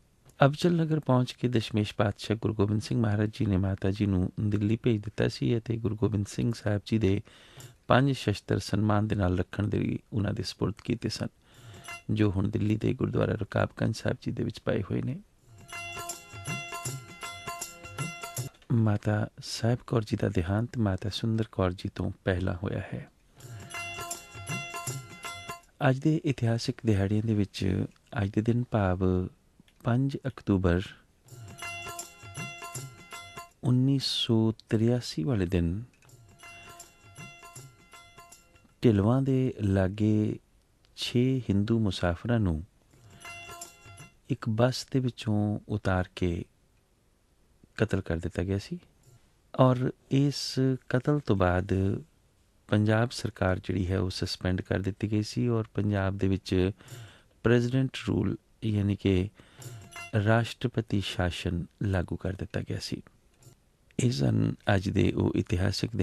ਅਬਚਲ ਨਗਰ ਪਹੁੰਚ ਕੇ ਦਸ਼ਮੇਸ਼ ਪਾਤਸ਼ਾਹ ਗੁਰੂ ਗੋਬਿੰਦ ਸਿੰਘ ਮਹਾਰਾਜ ਜੀ ਨੇ ਮਾਤਾ ਜੀ ਨੂੰ ਦਿੱਲੀ ਭੇਜ ਦਿੱਤਾ ਸੀ ਅਤੇ ਗੁਰੂ ਗੋਬਿੰਦ ਸਿੰਘ ਸਾਹਿਬ ਜੀ ਦੇ 5 ਸ਼ਸਤਰ ਸਨਮਾਨ ਦੇ ਨਾਲ ਰੱਖਣ ਦੇ ਲਈ ਉਹਨਾਂ ਦੇ ਸਪੁਰਦ ਕੀਤੇ ਸਨ, ਜੋ ਹੁਣ ਦਿੱਲੀ ਦੇ ਗੁਰਦੁਆਰਾ ਰਕਾਬਗੰਜ ਸਾਹਿਬ ਜੀ ਦੇ ਵਿੱਚ ਪਏ ਹੋਏ ਨੇ। ਮਾਤਾ ਸਾਹਿਬ ਕੌਰ ਜੀ ਦਾ ਦੇਹਾਂਤ ਮਾਤਾ ਸੁੰਦਰ ਕੌਰ ਜੀ ਤੋਂ ਪਹਿਲਾਂ ਹੋਇਆ ਹੈ। ਅੱਜ ਦੇ ਇਤਿਹਾਸਿਕ ਦਿਹਾੜਿਆਂ ਦੇ ਵਿੱਚ ਅੱਜ ਦੇ ਦਿਨ ਭਾਵ 5 ਅਕਤੂਬਰ 1983 ਵਾਲੇ ਦਿਨ ਢਿਲਵਾਂ ਦੇ ਲਾਗੇ 6 ਹਿੰਦੂ ਮੁਸਾਫਰਾਂ ਨੂੰ ਇੱਕ ਬੱਸ ਦੇ ਵਿੱਚੋਂ ਉਤਾਰ ਕੇ ਕਤਲ ਕਰ ਦਿੱਤਾ ਗਿਆ ਸੀ ਔਰ ਇਸ ਕਤਲ ਤੋਂ ਬਾਅਦ ਪੰਜਾਬ ਸਰਕਾਰ ਜਿਹੜੀ ਹੈ ਉਹ ਸਸਪੈਂਡ ਕਰ ਦਿੱਤੀ ਗਈ ਸੀ ਔਰ ਪੰਜਾਬ ਦੇ ਵਿੱਚ ਪ੍ਰੈਜ਼ੀਡੈਂਟ ਰੂਲ ਯਾਨੀ ਕਿ ਰਾਸ਼ਟਰਪਤੀ ਸ਼ਾਸਨ ਲਾਗੂ ਕਰ ਦਿੱਤਾ ਗਿਆ ਸੀ। ਇਹ ਸਨ ਅੱਜ ਦੇ ਉਹ ਇਤਿਹਾਸਿਕ